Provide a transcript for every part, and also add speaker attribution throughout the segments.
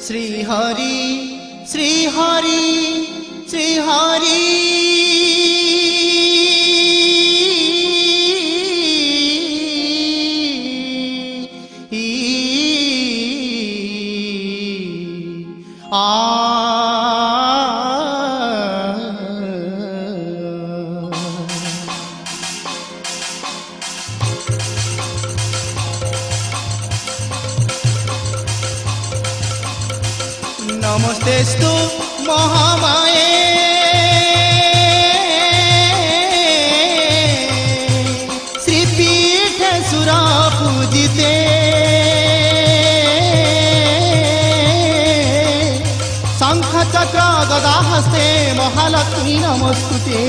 Speaker 1: श्री हरि श्री हरि श्री हरि नमस्तेस्तु महामाये श्रीपीठे सुरा पूजिते शंख चक्र गदा हस्ते महालक्ष्मी नमस्कुते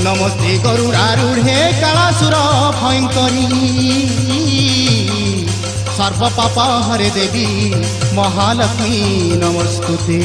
Speaker 1: नमस्ते गरुडारूढ़े कालासुर भयंकरी सर्व पाप हरे देवी महालक्ष्मी नमस्ते।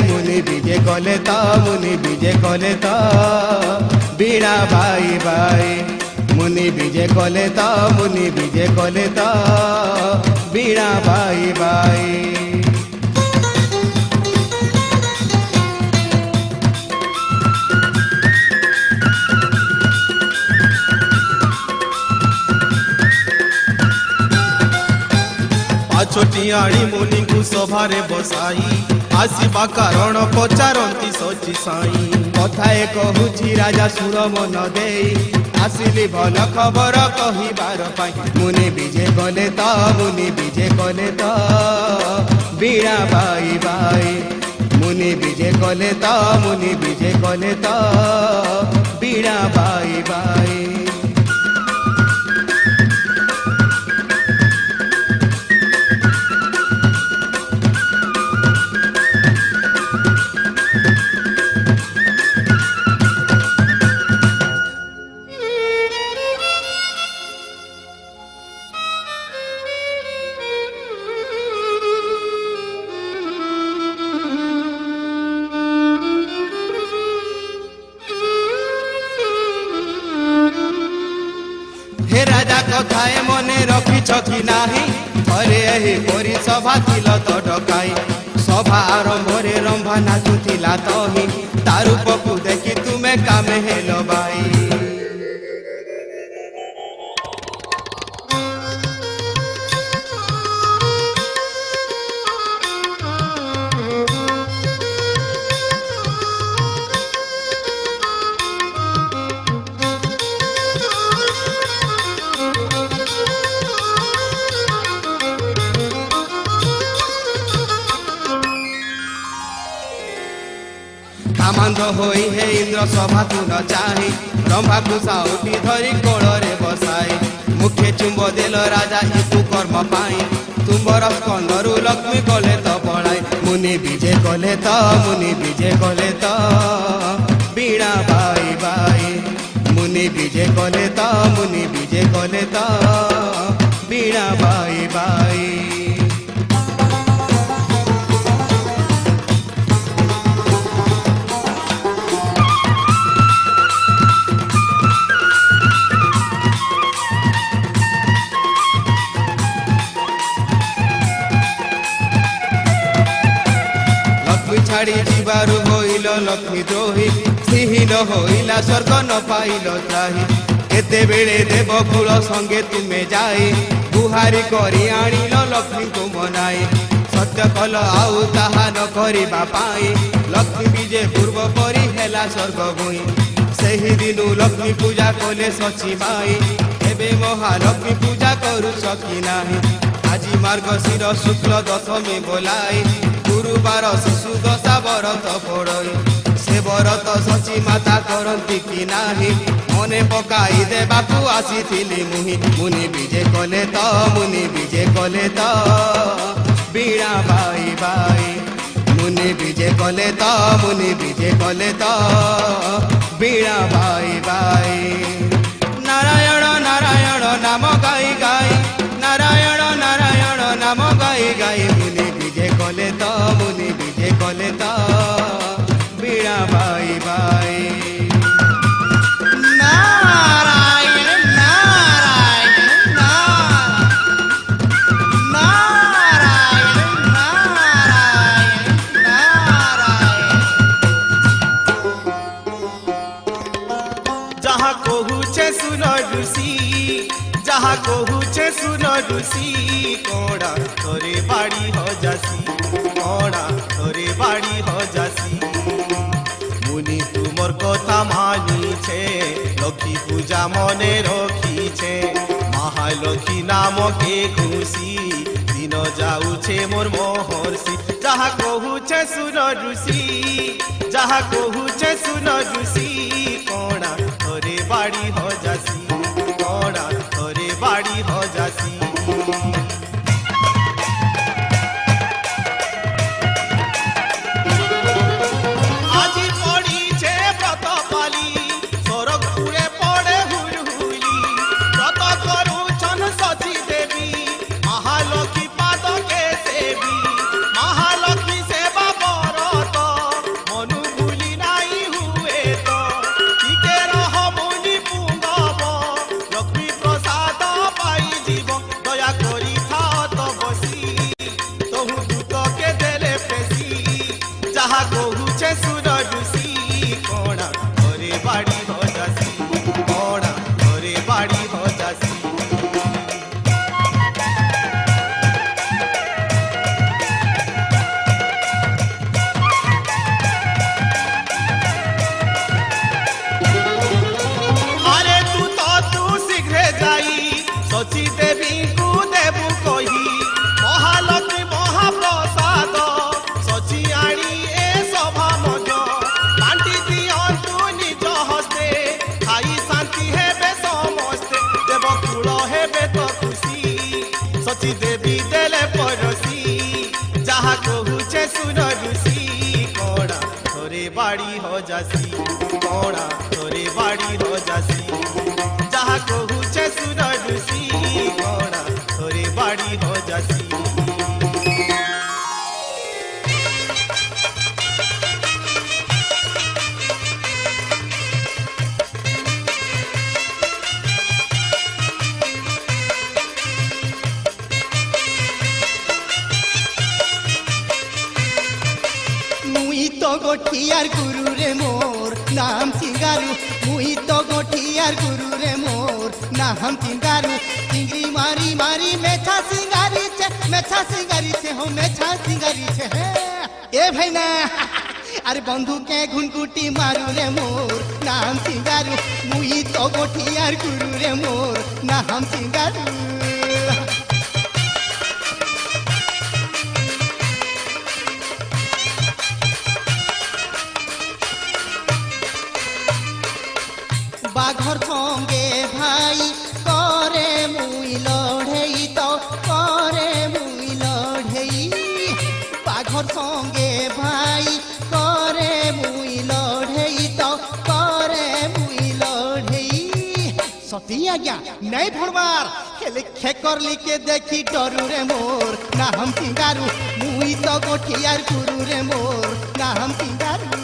Speaker 2: मुनि विजय कले तो मुनि विजय कले तो बीड़ा बाई बाई मुनि विजय कले तो मुनि विजय कले तो बीड़ा बाई बाई छोटियाणी मुनि को सभारे बसाई आसवा कारण पचारती सची साई कथाए कहूची राजा सुर मन दे आसिली भल खबर कहिबार पाई मुनि विजय कले तो मुनि विजय कले तो बीड़ा बाई बाई मुनि विजय कले तो मुनि विजय कले तो बीणा बाई बाई। हे राजा कथाए मने रखिछ कि नाही अरे एही सभा थिल तो डकाई सभा आरंभरे रंभा नाचुथिला तही तार रूपकु देखि तुमे कामे हेलो बाई। कामांध होई हे इंद्र सभा तू न चाही रंभा को साउटी धरी कोଳରେ बसाई मुख्य चुंब देल राजा इतु कर्म पाई तुमर स्कंदरु लक्ष्मी कले तो पड़ाई मुनि विजय कले तो मुनि विजय कले तो बीणा बाई बाई मुनि विजय कले तो मुनि विजय कले तो बीणा बाई बाई। छाड़ी जीवारु होइल लक्ष्मी द्रोही सिहीन होइला स्वर्ग न पाइल त्राही केते बेले देवकुल संगे तुमे जाई गुहारी करी आनिल लक्ष्मी को मनाई सत्य कल आउ ताहा न करिबा पाई लक्ष्मी विजय पूर्व परी हेला स्वर्ग भूई सेही दिनु लक्ष्मी पूजा कले सची माई एबे महालक्ष्मी पूजा करू सकी नाही আজি मार्गशीर शुक्ल दशमी बोलाई गुरुवार शिशु दशा व्रत पड़ई से व्रत सची माता करती कि नाही मने पकाई देबाकू आसीथिली मुहि मुनि विजय कले तो मुनि विजय कले तो बीणा बाई बाई मुनि विजय कले तो मुनि विजय कले तो बीणा बाई बाई। नारायण नारायण नाम गाई गाई नारायण नारायण नाम गाई गाई मुनि विजय कले तो मुनि विजय कले तो बीणा बाई बाई।
Speaker 1: नारायण नारायण नारायण नारायण नारायण नारायण।
Speaker 2: जहाँ कहूचे सुन ऋषि जहाँ कहूचे सुन ऋषि कोड़ा तोरे बाड़ी हो जासी कोड़ा तोरे बाड़ी हो जासी मुनि तुमर कथा मानी छे लक्ष्मी पूजा मने रखी छे महालक्ष्मी नाम के खुशी दिन जाऊे मोर मोहर्षि जहाँ कहूचे सुन ऋषि जहाँ कहूचे सुन ऋषि कोड़ा तोरे बाड़ी हो जासी कोड़ा तोरे बाड़ी हो जासी। আজি পড়িছে ব্রত পালি সরগপুরে পড়ে হুলহুলি ব্রত করুছন সচি দেবী মহালক্ষ্মী পাদকে সেবী মহালক্ষ্মী সেবা ব্রত মনু ভুলি নাই হুয়ে তো बाड़ी हो जासी कोड़ा तोरे बाड़ी हो जासी जहा कहू छे सुरडुसी कोड़ा तोरे बाड़ी हो जासी
Speaker 3: गोठियार गुरु रे मोर नाम सिंगारू मुई तो गोठियार गुरु रे मोर नाम सिंगारू चिंगरी मारी मारी मेछा सिंगारी छे हो मेछा सिंगारी छे ए भाईना अरे बंधु के घुनकुटी मारू रे मोर नाम सिंगारू मुई तो गोठियार गुरु रे मोर नाम सिंगारू बाघर संगे भाई करे मुई लड़ई तो करे मुई लड़ई बाघर संगे भाई करे मुई लड़ई तो करे मुई लड़ई सती आज्ञा नहीं भरबार हेले खेकर लिके देखी डरू रे मोर ना हम सिंगारू मुई तो गोठियार गुरु रे मोर ना हम सिंगारू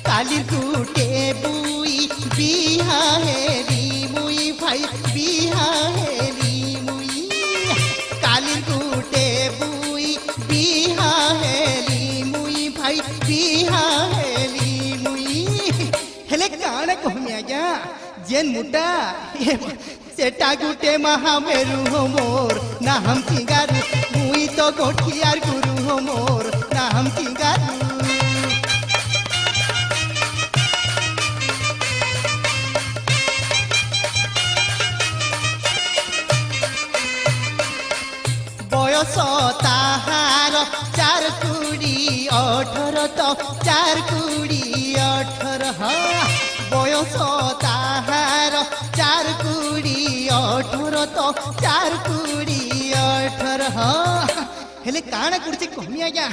Speaker 3: कालीर कुटे बुई बिहा हेरी मुई भाई बिहा हेरी मुई कालीर कुटे बुई बिहा हेरी मुई भाई बिहा हेरी मुई हेले काने कहमिया जा जेन मुटा सेटा गुटे महामेरु हो मोर ना हम सिंगारू मुई तो गोठियार गुरु हो मोर ना हम सिंगारू बयस ताहार 4 कुड़ी 18 तो 4 कुड़ी 18 बयस ताहार 4 कुड़ी 18 तो 4 कुड़ी 18 हेले काना कुर्सी कहमी आज्ञा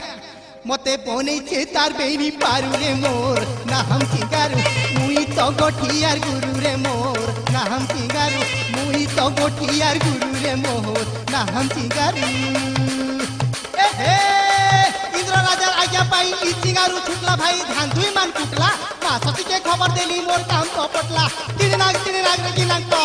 Speaker 3: मते बनै छे तार बेनी पारू रे मोर ना हम सिंगारू मुई तो गोठियार गुरु रे मोर ना हम सिंगारू मुई तो गोठियार गुरु रे मोर ना हम सिंगारू ए हे इंद्र राजा आज्ञा पाई ई सिंगारू छुटला भाई धान दुई मान टूटला मा सती के खबर देली मोर काम तो पटला तीन नाग रे गिलांग तो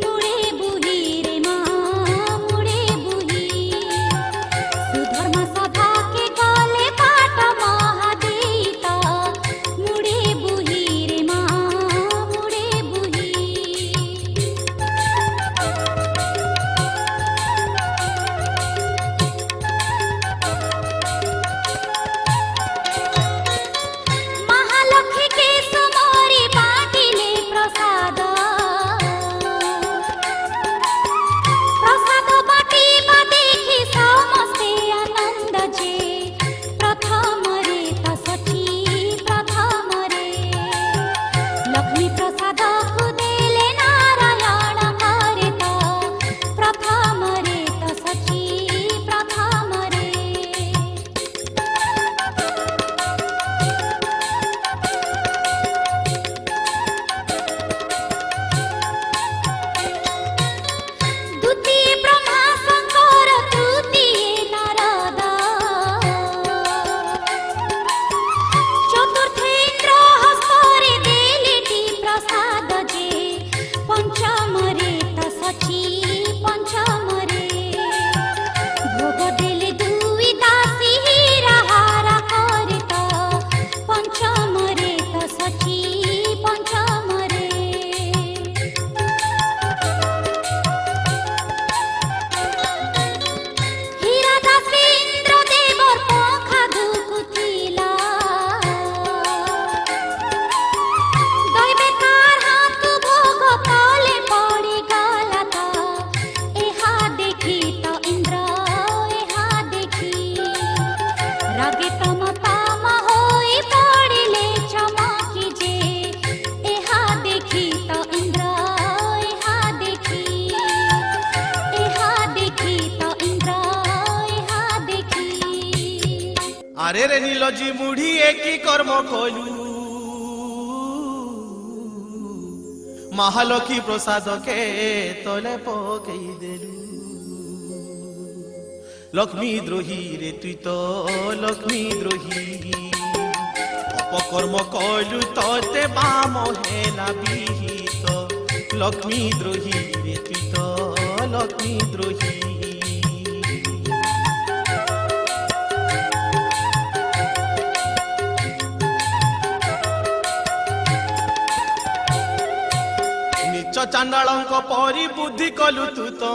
Speaker 4: मुड़े
Speaker 2: আরে রে নীলজি মুড়ি একই কর্ম কলু মহালক্ষ্মী প্রসাদ কে তলে পকেই দেলু লক্ষ্মী দ্রোহী রে তুই তো লক্ষ্মী দ্রোহী অপকর্ম কলু তোতে বাম হেলা বিহিত লক্ষ্মী দ্রোহী রে তুই তো লক্ষ্মী দ্রোহী নিচ চাণ্ডাଳଙ୍କ পরি বুদ্ধি কলু তু তো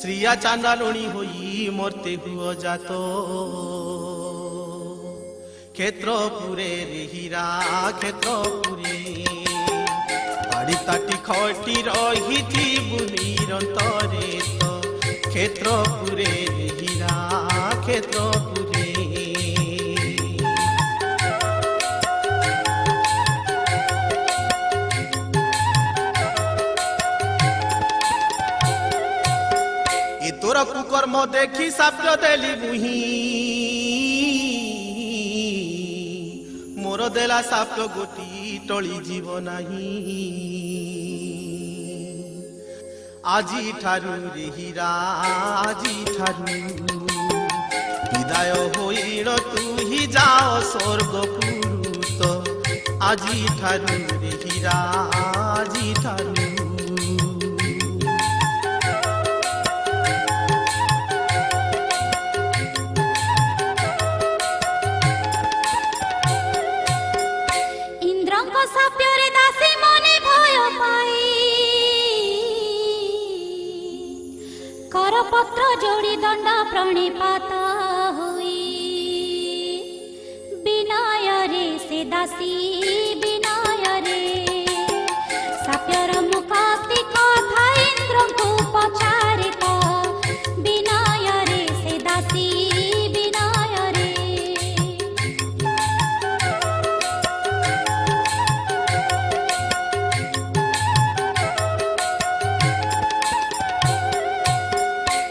Speaker 2: শ্রিয়া চাণ্ডালুণী হই মর্তে হুয় জাত ক্ষেত্রপুরে রে হীরা ক্ষেত্রপুরে বাড়ি তাটি খটি রহিথিবু নিরন্তরে তো ক্ষেত্রপুরে রে হীরা ক্ষেত্রপুরে তোরা কুকর্ম দেখি সাপ্য দেলি মুহি মোর দেলা সাপ্য গোটি টলি জীব নাহি আজি ঠারু রে হীরা আজি ঠারু বিদায় হইল তুহি যাও স্বর্গপুরুত আজি ঠারু রে হীরা আজি ঠারু
Speaker 4: সাপ্যরে দাসী মনে ভয় পাই করপত্র যোড়ি দণ্ড প্রণিপাত হই বিনয়রে সে দাসী বিনয়রে সাপ্যর মুখতি কথা ইন্দ্রଙ୍କୁ পচারিত বিনয়রে সে দাসী বিনয়রে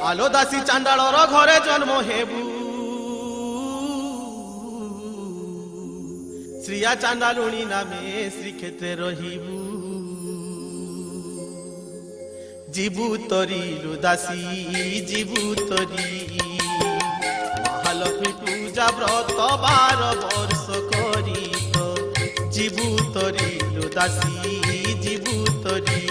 Speaker 2: আলো দাসী চাণ্ডাଳର ঘরে জন্ম হেবু শ্রিয়া চাণ্ডালুণী নামে শ্রীক্ষেত্রে রহিবু জীবু তরিলু দাসী জীবু তরি মহালক্ষ্মী পূজা ব্রত 12 বর্ষ করিত জীবু তরিলু দাসী জীবু তরি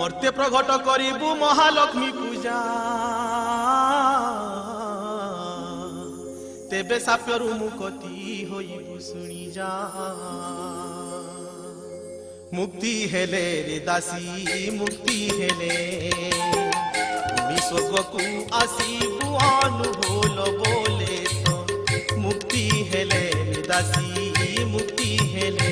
Speaker 2: মর্তে প্রঘট করিবু মহালক্ষ্মী পূজা তেবে সাপ্যরু মুকতি হইবু শুনি যা মুক্তি হেলে রে দাসী মুক্তি হেলে স্বর্গকু আসিবু অনুভূল বলে তো মুক্তি হেলে রে দাসী মুক্তি হেলে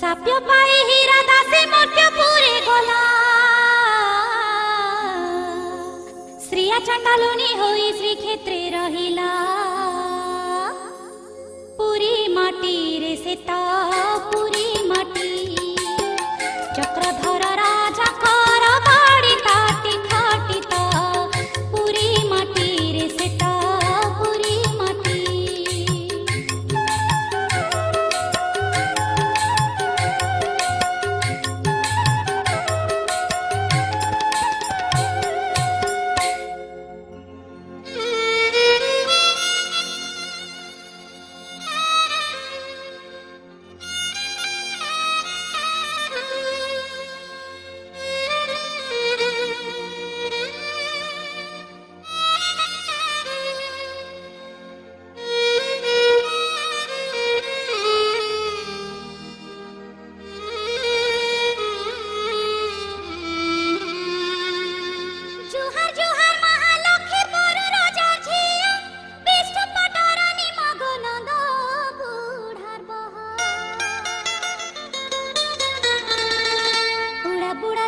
Speaker 4: সাপ্য পাই হীরা দাসী মর্ত্যপুরে গলা শ্রিয়া চাণ্ডালুণী হই শ্রীক্ষেত্রে রহিলা পুরী মাটিরে সে তা পুরী মাটি চক্রধর রাজা কর বাড়ি তাটি খাটিত পুরী মাটিরে সে তা পুরী মাটি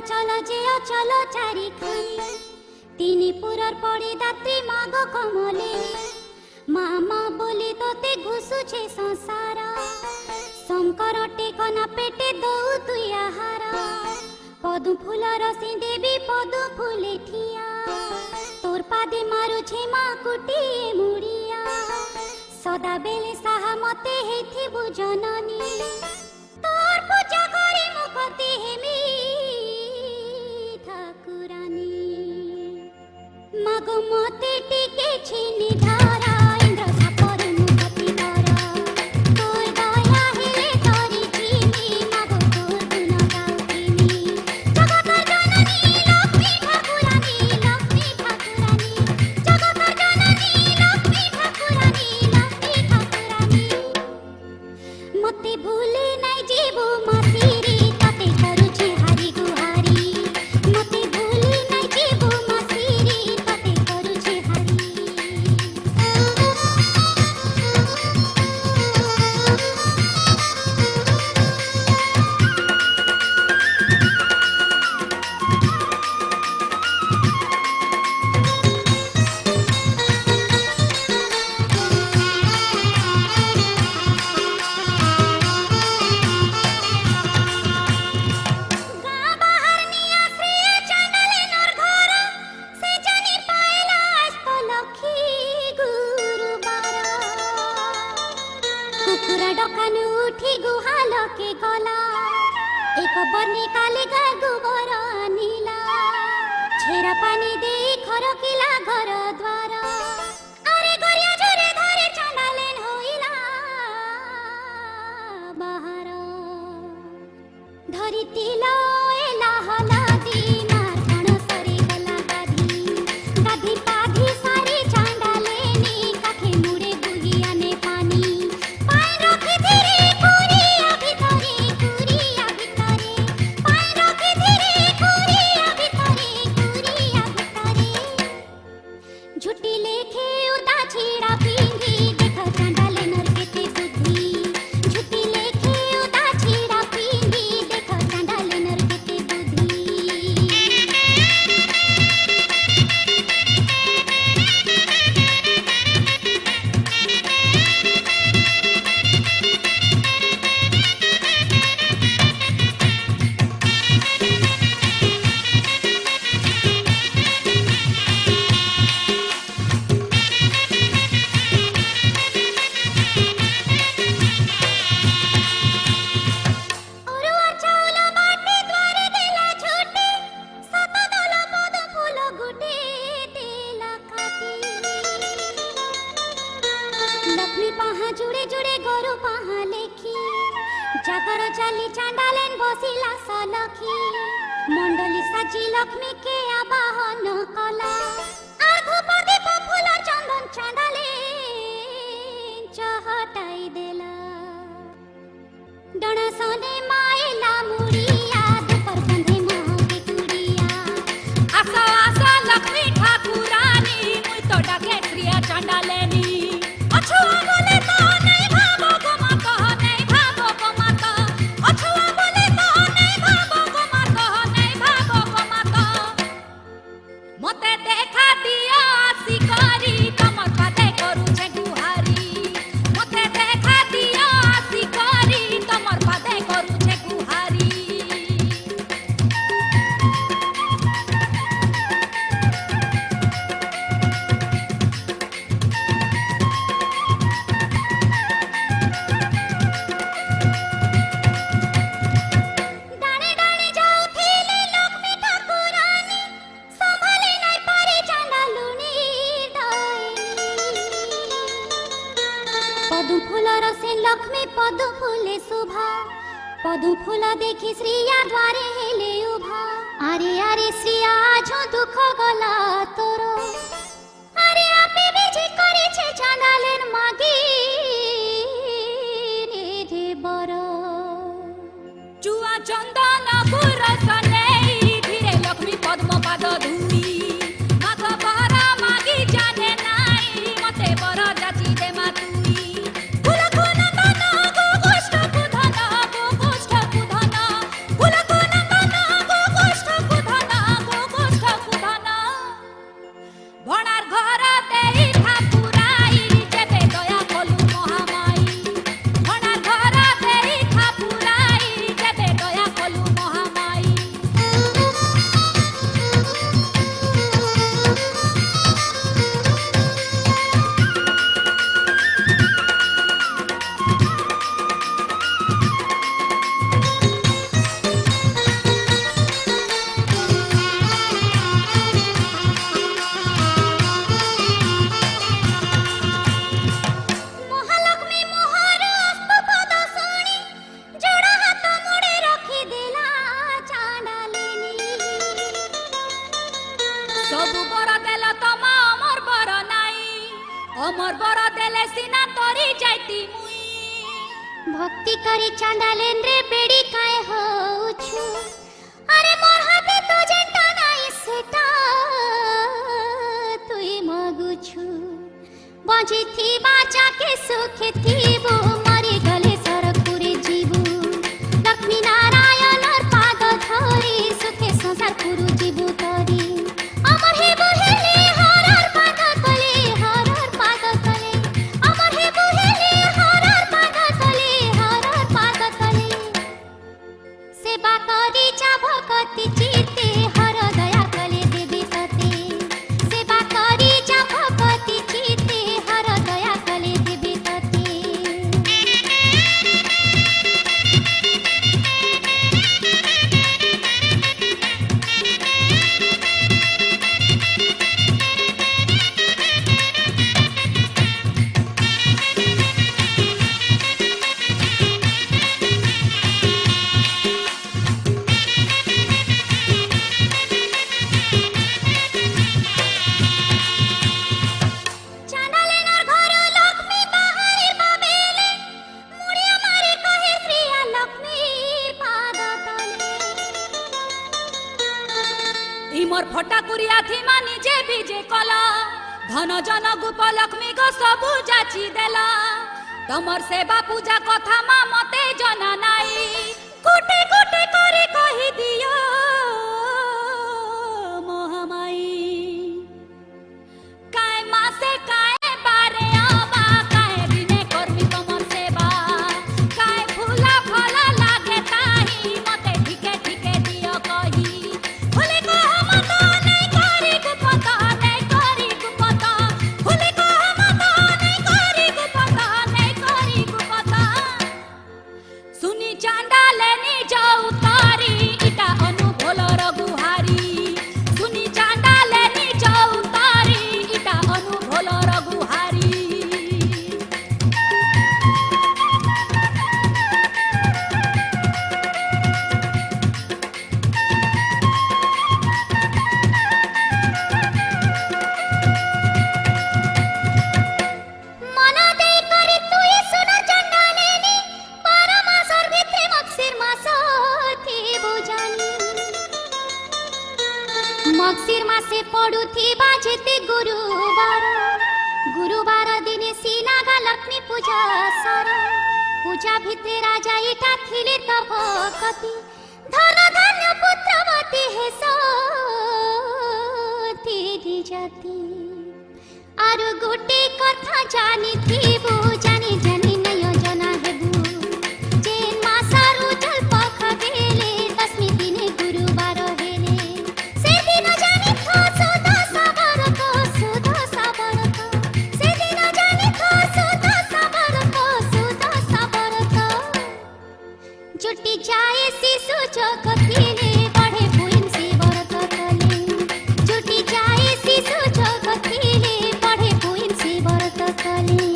Speaker 4: চল যে অচল চারিখানি তিনি পুরর পড়ে দাত্রী মাগ কমলে মামা বলি তোতে ঘুষুছে সংসার শঙ্কর টেকনা পেটে দৌ তুই আহার পদু ফুলর সিঁদেবি পদু ফুলে ঠিয়া তোর পাদে মারুছে মা কুটিয়ে মুড়িয়া সদা বেলে সাহা মতে হেথিবু জননী তোর পূজা করি মুখতে হেমি ঠাকুরানী মাগো মতে টিকে ছিনি ধারা ইন্দ্র সাপর মুখতি ধরা তোর দয়া হেলে তরি চিনি মাগো তোর গুণ গাউতিনি জগতর জননী লক্ষ্মী ঠাকুরানী জগতর জননী লক্ষ্মী ঠাকুরানী মতে ভুলে নাই জীব মাসিরি ততে করুছি হারি গুহারি মতে ভুলে নাই জীব মাসিরি ততে করুছি হারি গাঁ বাহার নিয়া শ্রী চাঁদালে নর ঘর সে জানি পাইলা আস্ত লক্ষ্মী গুরুবার কুকুরা ডকানু উঠি গুহালকে গলা এক বনে কালে গাঁ গোবর আনিলা ছেড়া পানি দেই খরকিলা ঘর দ্বার আরে গরিয়া জোরে ধরে চাঁদালেন হইলা বাহার ধরিতিল এলা হলাদি মারকণ সরে গলা গাধি গাধি পাধি সারি চাঁদালেনি কাখে মুড়ে বুগিয়ানে পানি পায় রখি ধীরে কুরিয়া ভিতরে পায় রখি ধীরে কুরিয়া ভিতরে ঝুটি লেখে উদা ছিড়া পিঁধি দেখ চাঁদালে নর কেতে বুদ্ধি ঝুটি লেখে উদা ছিড়া পিঁধি দেখ চাঁদালে নর কেতে বুদ্ধি অরুয়া চাউল বাটি দ্বারে দেলা ঝুটি সাত দল পদ ফুল গুটি দেলা কাটি লক্ষ্মী পাহা জুড়ে জুড়ে গরু পাহা লেখি জাগর চালি চাঁদালেন বসিলা সলখি মণ্ডলী সাজি লক্ষ্মীকে আবাহন কলা আর ধূপ দীপ ফুল চন্দন চাঁদালেন চহটাই দেলা डण सोने मायला मुड़िया दुपर कंधे महके कुड़िया
Speaker 5: आसा आसा लक्ष्मी ठाकुरानी मुई तो डाके क्रिया चांडालेनी अछुआ बोले तो नहीं भाबो गो माता नहीं भाबो गो माता अछुआ बोले तो नहीं भाबो गो माता नहीं भाबो गो माता मते देखा दिया शिकारी कमर पाते करू छे गुहारी मते देखा दिया शिकारी कमर पाते करू छे गुहारी
Speaker 4: डाणे डाणे जाउथिले लक्ष्मी ठाकुरानी संभाली नाई पारी चांदालुनी पदु फूलर से लक्ष्मी पदु फूले शोभा पदु फूल देखी श्रिया द्वारे हेले उभा अरे अरे श्रिया आजो दुख गला तोर अरे आपे बेजे करे छे चांदालेन मागी रे बर
Speaker 5: चुआ चंदन पुरस नेई धीरे लक्ष्मी पद्म पाद धुई माघ बहरा मागी जाने नाई मते बर जाची दे मातुई फूल नंदन गो गोष्ठ कुधन फूल नंदन गो गोष्ठ तमर बर देले सिना तोरी जाती मुई
Speaker 4: भक्ति करी चांडालेन रे बेड़ी काए होछु अरे मोर हाथे तो जेंटा नाई सेटा तुई मगुछु बंजी थी बाचा के सुखे थीबो मरी गले सरकुरे जीवु लक्ष्मी नारायण पाद धरी सुखे संसार पुरु जीवु तरी अमर हे बुहेले हरर पाद तले अमर हे बुहेले हरर पाद तले सेवा करी जा भक्ति चित्ते हर दया कले देवी सते सेवा करी जा भक्ति चित्ते हर दया कले देवी सते चांडालेनर घर लक्ष्मी बाहरी बाबेले मुड़िया मारी कहे प्रिया लक्ष्मी पाद तले
Speaker 5: इमर फटा कुरिया थी मानी जे बीजे कला धन जन गुप लक्ष्मी को सबु जाची देला तमर सेवा पूजा कथा मा मते जना नाई कोटे कोटे करे कहि दियो मोहमाई काय मासे काय बारे आबा काय दिने करबी तमर सेवा काय फूला फला लागे ताही मते ठीके ठीके दियो कही भूले को हम तो नहीं करी गुपता नहीं करी गुपता भूले को हम तो नहीं करी गुपता नहीं करी गुपता सुनी चांडालेनी जाऊ तारी इटा अनु भोलर गुहारी सुनी चांडालेनी जाऊ तारी इटा अनु भोलर गुहारी
Speaker 4: मन देई करी तुई सुन चांडालेनी परमा सर्वित्री मक्सिर मास थी बुजानी मक्सिर मासे पड़ू थी बाजेते गुरुवार दिने सीनागा लक्ष्मी पूजा सारा पूजा भित्रे राजा इटा थिले तब कति धन धन्य पुत्रवती हे सती जाती आरु गोटे कथा जानी थीबु जानी जानी नयो जना हेबु जेन मासारु जल पख बेले दशमी दिने गुरुवार हेले से दिन जानी थो सुध साबर को से दिन जानी थो सुध साबर को जुटी जाए शिशु जगतिले बढ़े पुइन से व्रत तले जुटी जाए शिशु जगतिले बढ़े पुइन से व्रत तले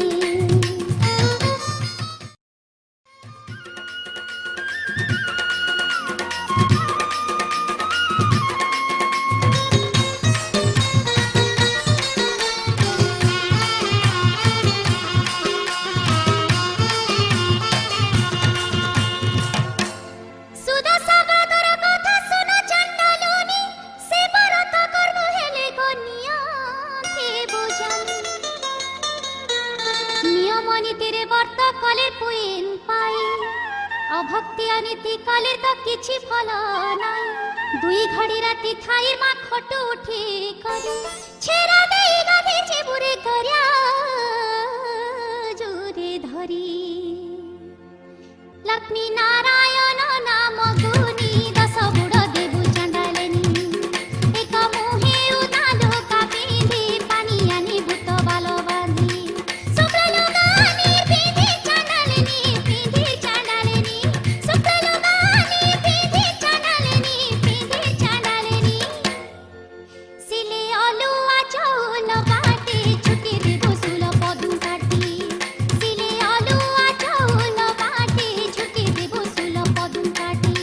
Speaker 4: सुधा सागरर कथा सुन चांडालुनी से व्रत कर्म हेले गनिया थे बुझानी नियम नीतिरे व्रत कले पुइन पाई अभक्ति अनीति कले तो किछि फल नाई दुई घड़ी राति थाई मा खटु उठी करी छेरा देई गाधे चिबुरे गरिया जोरे धरी लक्ष्मी नारायण नाम गुनी दस बुढ़ देवु चांडालेनी एक मुहे उदालो का पिंधी पानी आनी भूत बालो बांधी सुप्रलो गानी पिंधी चांडालेनी सुप्रलो गानी पिंधी चांडालेनी सिले अलुआ चौल बाटे छुटी देवु सुल पदु काटी सिले अलुआ चौल बाटे छुटी देवु सुल पदु काटी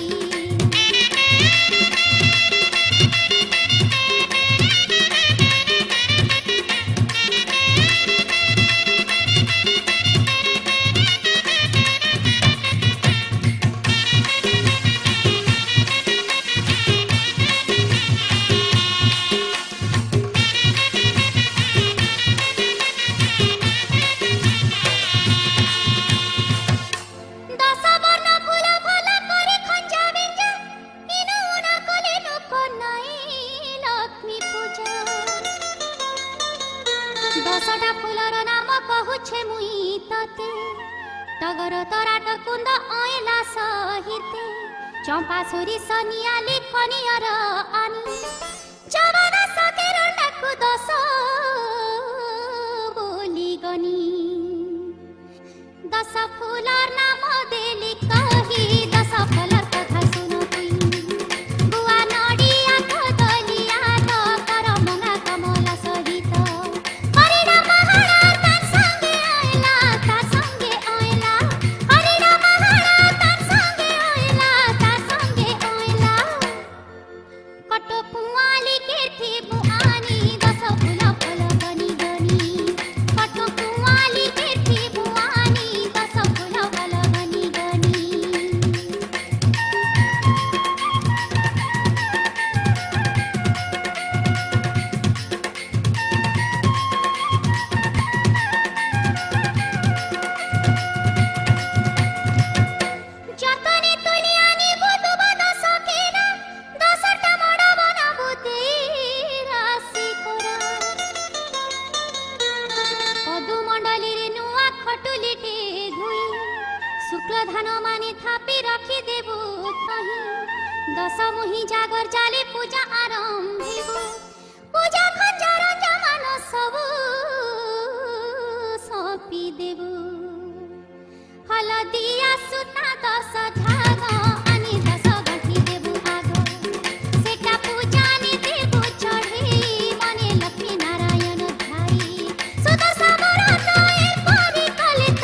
Speaker 4: टगर तराट कुंद अयला सहिते चंपा सोरी सनियाली खनियर आनी जवाना सकेर डाकु दस बोली गनी दस फूलर नाम देली कही दस फलर कथा सुनो तुई गुआ नडिया कदलिया कर मंगा कमला सहित हरिरा महारा तार संगे आइला तार संगे आइला हरिरा महारा तार संगे आइला तार संगे आइला कट कुआली के थी बुआनी दस फूल फल गनी गनी कट कुआली के थी बुआनी दस फूल फल गनी गनी जतने तुलियानी बुदु बद सकेना दसटा मड बनाबुते राशि कोरा पदु मंडली रे नुआ खटुलीटे धुई शुक्ल धान माने थापी रखी देबु कही दस मुही जागर जाले पूजा आरंभिबु पूजा खंजर जमान सबु सौंपी देबु हलदिया सुता दस धाग आनी दस गठी देबु आग सेटा पूजानी देबु चढ़ी मने लक्ष्मी नारायण ध्याई सुदर्श व्रत ए परी कलित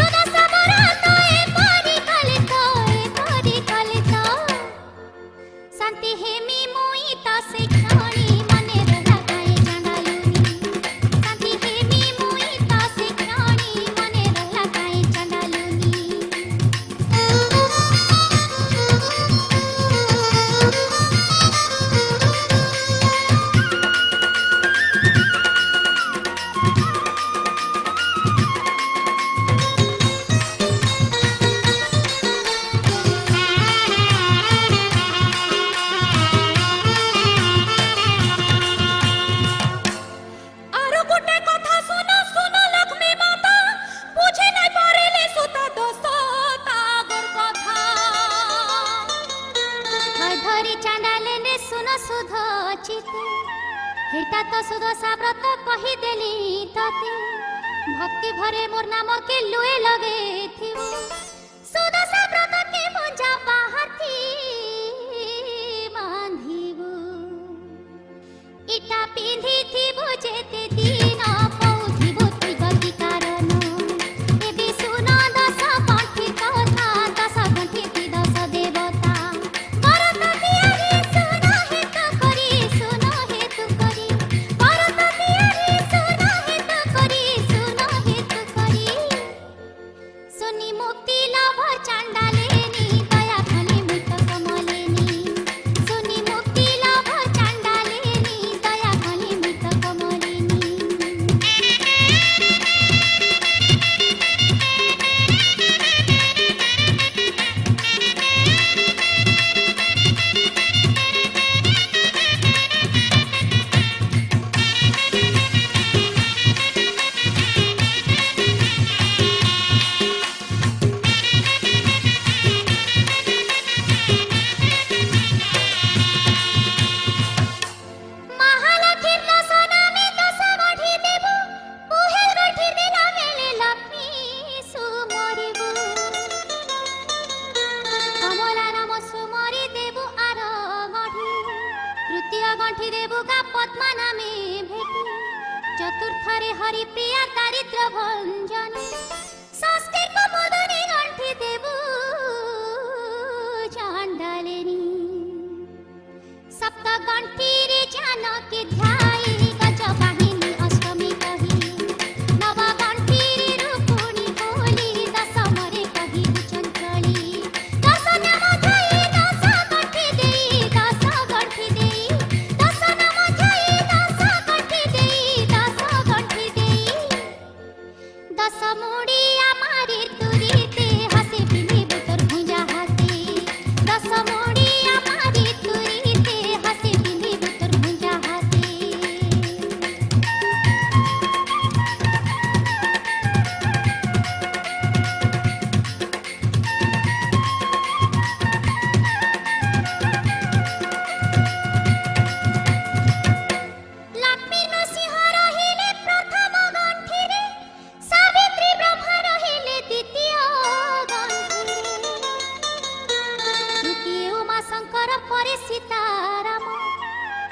Speaker 4: सुदर्श व्रत ए परी कलित शांति हेमी मुई त से क्षणी मने रहा गाए चंडालुनी शांति हेमी मुई त से क्षणी मने रहा गाए चंडालुनी आरो गोटे कथा सुनो सुनो लक्ष्मी माता बुझे नै पारेले सुता दोस्त तागर कथा धरी चांडाले ने सुनो सुध चिते हेटा तो सुदशा व्रत कहि देली तते भक्ति भरे मोर नाम के लुए लगे थिबो सुदशा व्रत के मुंजा बाहर थी बांधिबो इटा पिंधी थी बुझेते दिन पौथिबो तुई गति कारण एबे सुनो दस गंठी कथा दस गंठी थी दस देवता भरत तियारी सुनो हेतु करी भरत तियारी सुनो हेतु करी सुनी मुक्ति लाभ चांडालेनी दया खले मृत कमलेनी सुनी मुक्ति लाभ चांडालेनी दया खले मृत कमलेनी महालक्ष्मी दसना में दस बढ़ी देबु पुहेल गठी दिला मेले लक्ष्मी सुमरिबु कमला नाम सुमरि देबु आर गठी तृतीय गठी देबु गा पद्मा नामे भेटी चतुर्थ रे हरि प्रिया दारिद्र भंजन षष्ठी को मदनी गठी देबु चांडालेनी सप्त गंठी रे जानकी ध्याई गज वाहिनी अष्टमी कही नव गंठी रे रूपुणी बोली दस मरे कही चंचली दस नाम ध्याई दस गंठी देई दस गंठी देई दस नाम ध्याई दस गंठी देई दस गंठी देई दस मुड़िया मारी तुरीते हसे पिनी बुतर भुजा हाथी दस मुड़िया मारी तुरीते हसे पिनी बुतर भुजा हाथी ପରେ ସୀତାରାମ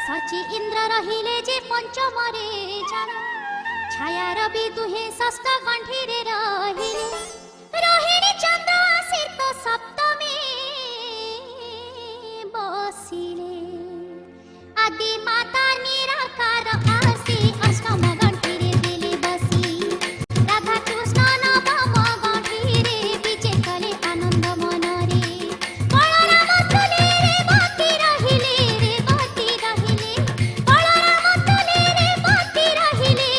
Speaker 4: ସଚି ଇନ୍ଦ୍ର ରହିଲେ ଯେ ପଞ୍ଚମରେ ଜାଣ ଛାୟାର ବି ଦୁହେଁ ଷଷ୍ଠ ଗଣ୍ଠିରେ ରହିଲେ ରୋହିଣୀ ଚନ୍ଦ୍ର ଆସି ତ ସପ୍ତମୀ ବସିଲେ ଆଦି ମାତା ନିରାକାର ଆସି ଅଷ୍ଟମ ଗଣ୍ଠିରେ ଦେଲେ ବସି ରାଧା କୃଷ୍ଣ ନବମ ଗଣ୍ଠିରେ ବିଜେ କଲେ ଆନନ୍ଦ ମନରେ ବଳରାମ ତୁଲେ ରେ ବତି ରହିଲେ ବଳରାମ ତୁଲେ ରେ ବତି ରହିଲେ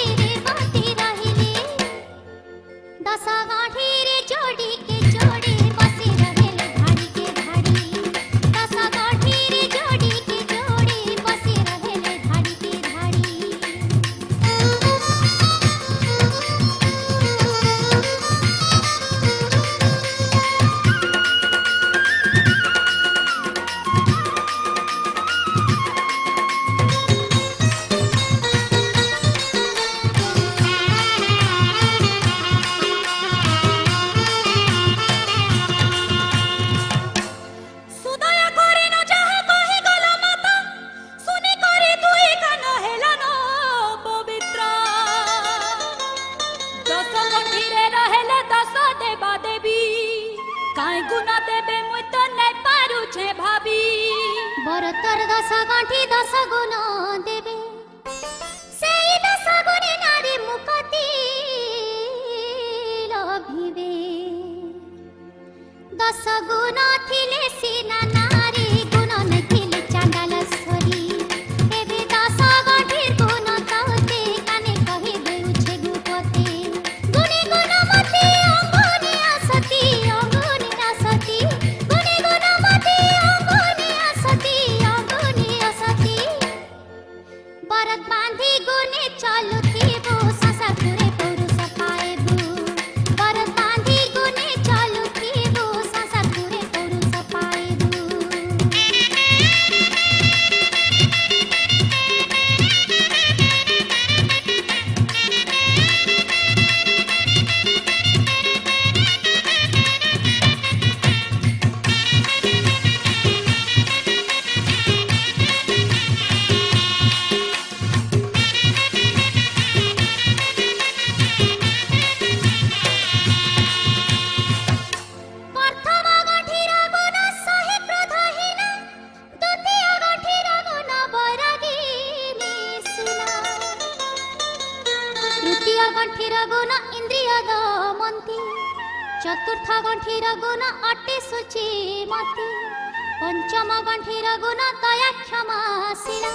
Speaker 4: ଦଶ ଗଣ୍ଠିରେ ଯୋଡ଼ି के जोड़ी बसी रहेले धाड़ी के धाड़ी दस गठीरे जोड़ी के जोड़ी बसी रहेले धाड़ी के धाड़ी ସୁଦୟ କରିନ ଯାହା କହିଗଲ ମାତା ଶୁନି କରି ଦୁଇ କାନ ହେଲନ ପବିତ୍ର ଦଶ ଗଣ୍ଠିରେ ରହିଲେ ଦଶ ଦେବା ଦେବୀ କାଇଁ ଗୁଣ ଦେବେ ମୁଇଁ ତ ନାଇଁ ପାରୁଛେ ଭାବି ବରତର ଦଶ ଗଣ୍ଠି ଦଶ ଗୁଣ ଦେବେ ସେଇ ଦଶ ଗୁଣି ନାରୀ ମୁକତି ଲଭିବେ दस गुण थिले सीना नारी गुण नथिले चांडाल सरी एबे दस गठीर गुण कहते काने कहि देउछे गुपते गुणी गुण मते अंगुनी असती गुणी गुण मते अंगुनी असती बरत बांधी गुने चलुथिबो ससुरे पुरुष पाएबु बरत बांधी गुने चलुथिबो ससुरे पुरुष पाएबु प्रथम गठीर गुण सहे क्रोधहीन द्वितीय गठीर गुण बरागिनी सुना तृतीय गठीर गुण इंद्रिय दमन्ति चतुर्थ गठीर गुण अटे शुचिमती पंचम गठीर गुण दया क्षमाशीला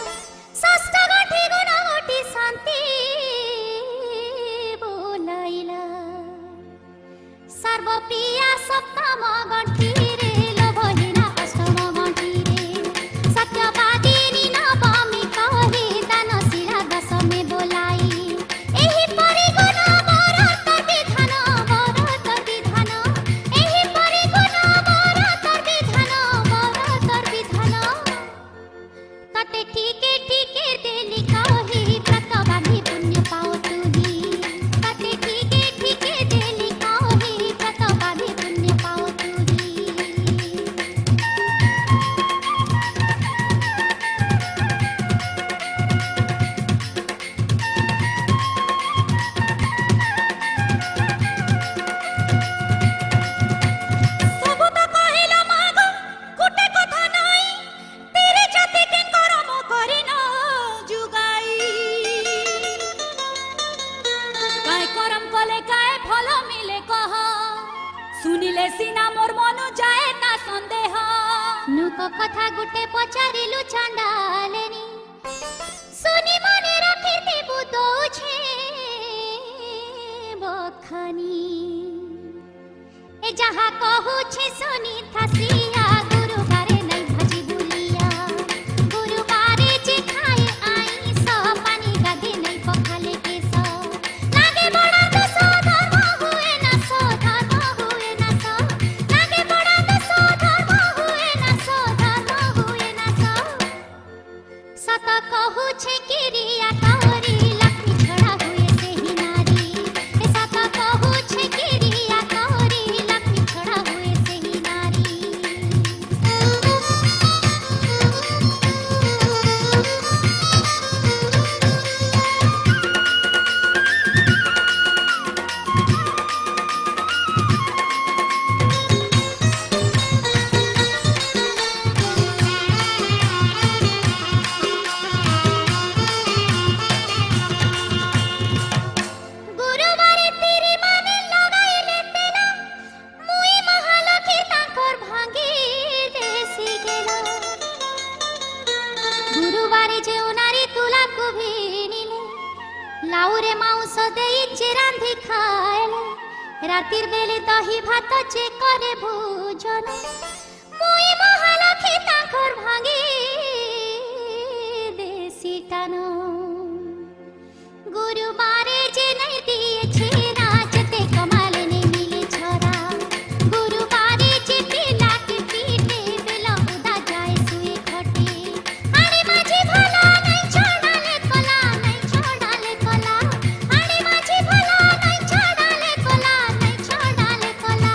Speaker 4: षष्ठ गठी गुण गोटी शांति बोलाइला सर्वप्रिया सप्तम गण्ठीरे लोभहीना अष्टम गण्ठीरे सत्यवादिनी नवमी कहि दानशीला दशमे बोलाई एही परि गुण भरत विधान एही परि गुण भरत विधान तते ठीके ठीके देली कहि व्रत बांधी पुण्य पाओ तुही तते ठीके ठीके देली कहि व्रत बांधी पुण्य पाओ तुही ସବୁ ତ କହିଲ ମାଗ ଗୋଟେ କଥା ନାଇଁ ତେରେ ଜାତି କେ କରମ କରିନ जुगाई काहे करम कले काहे फल मिले कह सुनिले सिना मोर मन जाए ना संदेह नुक कथा गुटे पचारिलु चांडालेनी सुनी मने रखिते बुदो छे बखानी ए जहाँ कहू छे सुनी थासिया गुरुबारे नहीं भजी बुलिया गुरुबारे जे खाए आई स पानी गाधे नहीं पखाले केस लागे बड़ा दस धर्म हुए ना सो लागे बड़ा दस धर्म हुए ना सो सत कहू छे किरिया करी लक्ष्मी छड़ा हुए से ही नारी ए सत कहू छे किरिया करी लक्ष्मी छड़ा हुए से ही नारी लाउरे माउस देइचे रांधि खाएले रातिर बेले दही भात जे करे भोजन मुई महालक्ष्मी तांकर भांगी देसी टानो गुरुबारे जे नहीं दिए छे नाचते कमाल नहीं मिले छोरा गुरुबारे जे पिला के पीटे बेला उदा जाए सुए खटे आड़ी माझी भला नहीं छोड़ाले कला नहीं छोड़ाले कला आड़ी माझी भला नहीं छोड़ाले कला नहीं छोड़ाले कला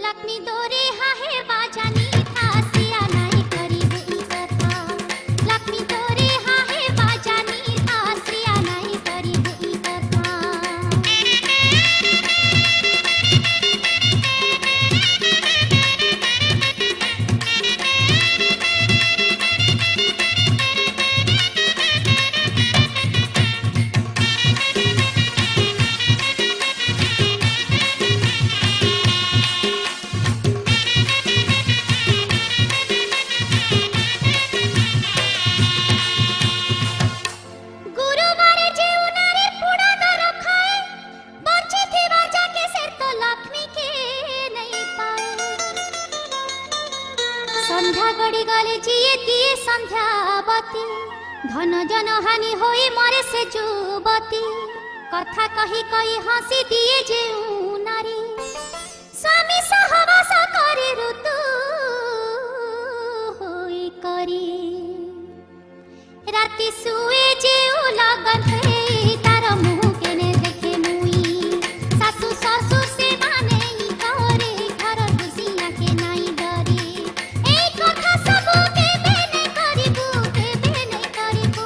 Speaker 4: लक्ष्मी दोरे हाहे बाजानी था सिया नहीं करी ई कथा लक्ष्मी दोरे हाहे बाजानी था सिया नहीं करी ई कथा गुरुबारे जे उनारे पुड़ा दर खाए बचे थी बाजा के सिर तो लक्ष्मी के नहीं पाए संध्या गड़ी गले जिए दिए संध्यावती धन जन हानि होई मरे से जुबती कथा कही कही हंसी दिए जे नारी स्वामी सहवास करे ऋतु होई करी राति सुए जे लगन है तार मुंह केने देखे मुई सासु ससुर से माने ही करे घर दुसिया के नहीं डरे ए कथा सब के बेने करिबू के बेने करिबू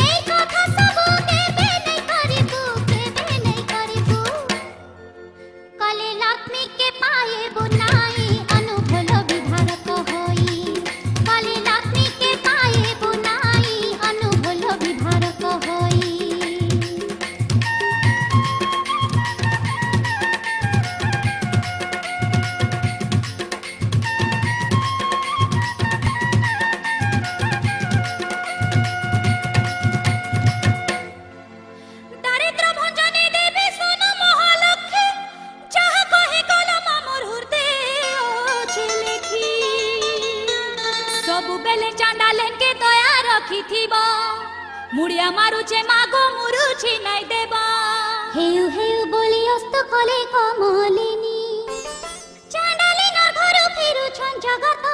Speaker 4: ए कथा सब के बेने करिबू के बेने करिबू कले लक्ष्मी के पाए बुनाई अनुभव विभारक होई कले लक्ष्मी के पाए बुनाई अनुभव विभारक होई दारिद्र भंजनी देवी सोना महालक्ष्मी जहाँ कहे कलम मोर हृदय छिलेखी सबु बेले चांदा लेके दया रखी थीबा मुड़िया मारुचे मागो मुरुची नहीं देबा हेउ हेउ बोली अस्त कले कमलिनी चांडाली न घर फिरु छन जगत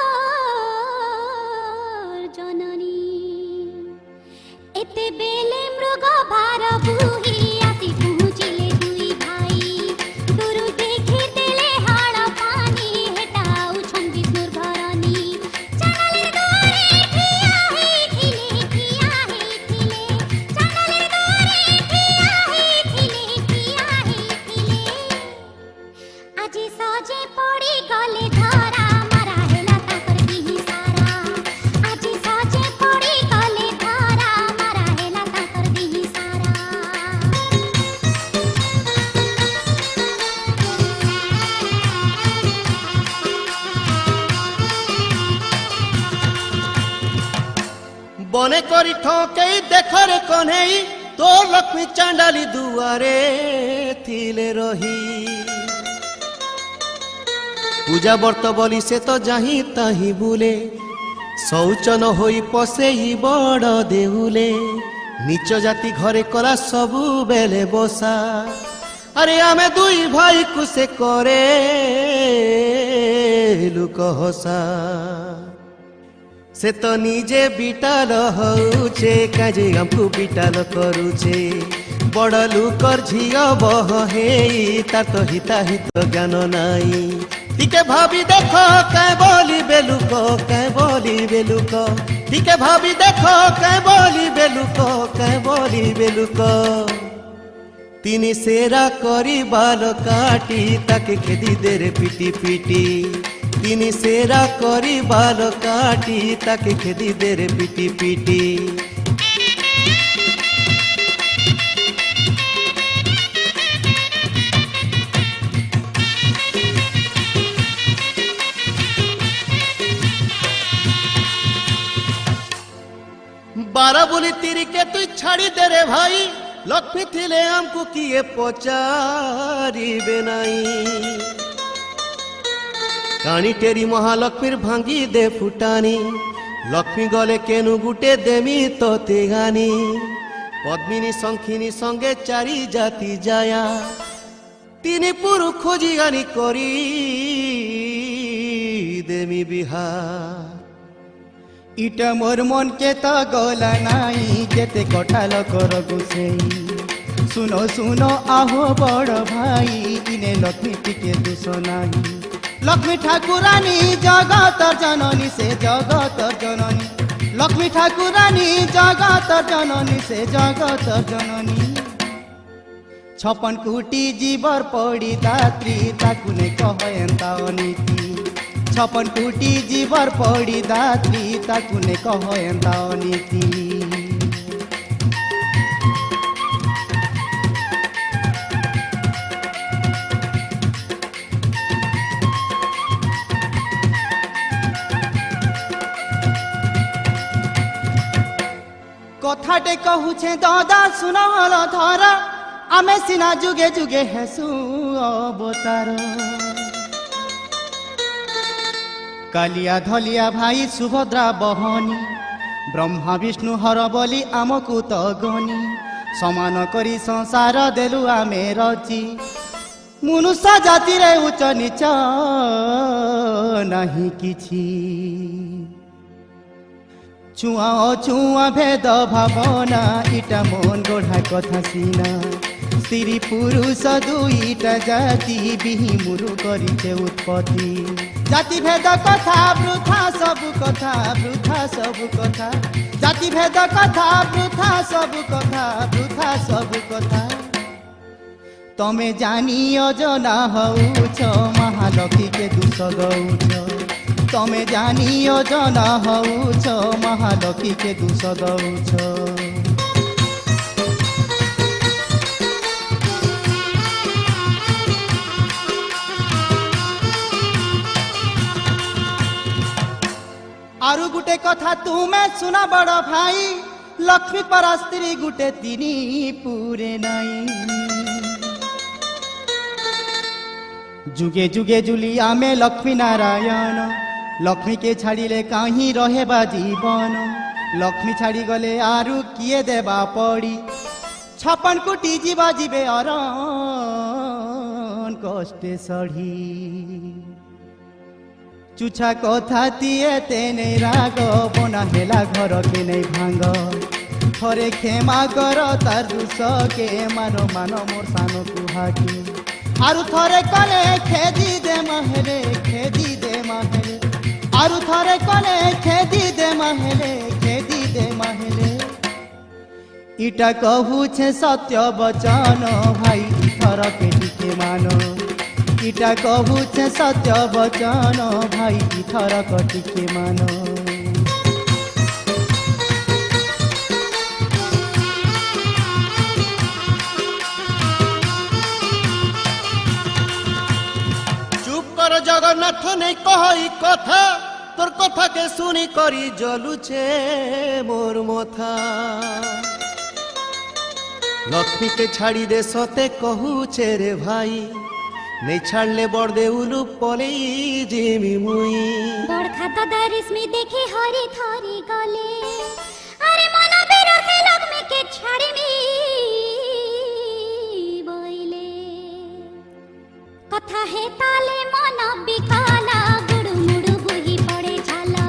Speaker 4: जननी एते बेले मृग भार बुही आसी पहुँचिले दुई भाई गुरु देखी देले हाड़ पानी हेटाउ छन विष्णुर घरनी चांडाली दुआरे ठिया हेथिले चांडाली दुआरे ठिया हेथिले আজি सजे पड़ी गले धरा मारा हेला ताकर दिही सारा আজি सजे पड़ी गले धरा मारा हेला ताकर दिही सारा
Speaker 2: बने करी ठोकेई देखरे कन्हेई तो लक्ष्मी चांडाली दुआरे थिले रही पूजा व्रत बोली से तो जाही ताही बुले शौचन होई पसेई बड़ देउले नीच जाति घरे कला सबु बेले बसा अरे आमे दुई भाई को से करे लुक हसा से तो निजे बिटाल होउछे काजे हमको बिटाल करूछे बड़ लुकर झियो बह हेई तार तो हिता हित ज्ञान नाई टिके भाभी देखो कै बोली बेलुको कै बोली बेलुको टिके भाभी देखो कै बोली बेलुको तिनी सेरा करी बाल काटी ताके खेदी देरे पिटी पिटी तिनी सेरा करी बाल काटी ताके खेदी देरे पिटी पिटी बारा बोली तिरी के तू छाड़ी दे रे भाई लक्ष्मी थिले हमको किए पचारिबे नाई काणी टेरी महालक्ष्मीर भांगी दे फुटानी लक्ष्मी गले केनु गुटे देमी तो तेगानी पद्मिनी शंखिनी संगे चारि जाति जाया तीनी पुरु खोजी गानी करी देमी बिहा
Speaker 3: इटा मोर मन के तो गला नाई केते कठाल कर गुसेई सुनो सुनो आहो बड़ भाई इने लक्ष्मी टिके दुस नाही लक्ष्मी ठाकुरानी जगत जननी से जगत जननी लक्ष्मी ठाकुरानी जगत जननी से जगत जननी 56 कोटी जीवर पड़ी दात्री ताकु ने कह एंता अनीति 56 कोटी जीवर पड़ी दात्री ताकु ने कह एंता अनीति कथाटे कहूछे दादा सुनाल धर आमे सिना जुगे जुगे हेसु अवतार कालिया धलिया भाई सुभद्रा बहनी ब्रह्मा विष्णु हर बोली आमकु तो गनी समान करी संसार देलु आमे रची मनुष्य जाति रे उच्च नीच नहीं किछि छुआ छुआ भेद भावना इटा मन गढ़ा कथा सीना स्त्री पुरुष दुईटा जाति बिही मुरु करिते उत्पत्ति जाति भेद कथा वृथा सब कथा वृथा सब कथा जाति भेद कथा वृथा सब कथा वृथा सब कथा तमे जानी अजना हउछ महालक्ष्मी के दुष गौछ तमे जानी अजना हउछ महालक्ष्मी के दुष दउछ आरु गुटे कथा तुमे सुना बड़ भाई लक्ष्मी पर स्त्री गुटे तिनी पूरे नाई जुगे जुगे जुलिया में लक्ष्मी नारायण लक्ष्मी के छाड़िले कहीं रहेबा जीवन लक्ष्मी छाड़ी गले आरु किए देबा पड़ी 56 कोटी जीवा जीवे अरन कष्टे सढ़ी चुछा कथा तिए तेने राग बना हेला घर के नहीं भांग थरे क्षमा कर तार दुस के मानो मानो मोर सानो कुहाकी आरु थरे कले खेदी दे महले खेदी दे महले आरु थरे कले खेदी दे महले खेदी दे महले इटा कहू छे सत्य वचन भाई थर के टिके मानो इटा कहू छे सत्य वचन भाई थर के टिके मानो
Speaker 2: जगन्नाथ नहीं कही कथा तोर कथा के सुनी करी जलुछे मोर मथा लक्ष्मी के छाड़ी दे सते कहूछे रे भाई नहीं छाड़ले बड़ देउलु पले जिमी मुई
Speaker 4: बड़ खाता दरिस्मी देखे हरी थरी गले अरे मन बिरथे लक्ष्मी के छाड़ी मी बोइले कथा है ताले मन बिकाला गुडु मुडु बुही पड़े झाला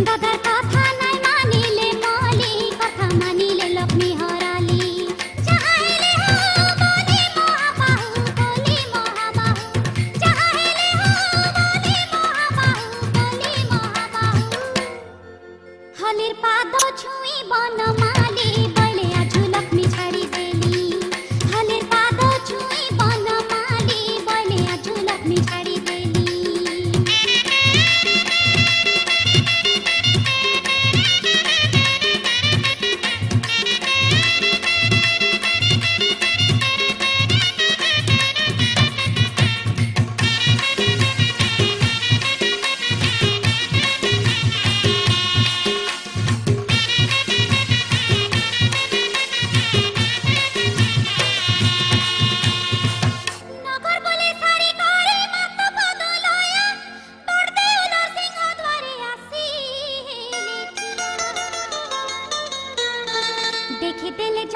Speaker 4: दादा कथा नहीं मानिले माली कथा मानिले लक्ष्मी हराली चाहिले हो बोली महाबाहु बोली महाबाहु चाहिले हो बोली महाबाहु बोली महाबाहु हलिर पाद छुई बन माली बोले आजु लक्ष्मी छाड़ी देली हलिर पाद छुई बन माली बोले आजु लक्ष्मी छाड़ी देली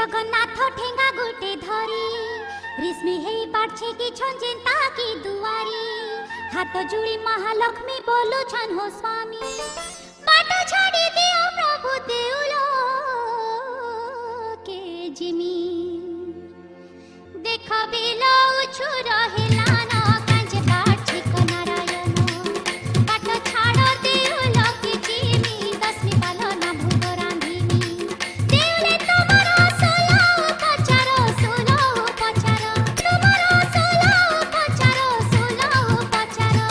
Speaker 4: जगन्नाथ ठेंगा गुटे धरी रिश्मी हेई पाछे की छंजेंता की दुआरी हाथ जुड़ी महालक्ष्मी बोलू छन हो स्वामी बाट छाड़ी दियो प्रभु देउलो के जिमी देख बिलो उछु रहेला न कांजे बाट ठीक नारायण बाट छाड़ देउलो के जिमी दसमी पालो ना भूत रांधिनी देउले तमरो सोलो पचारो तमरो सोलो पचारो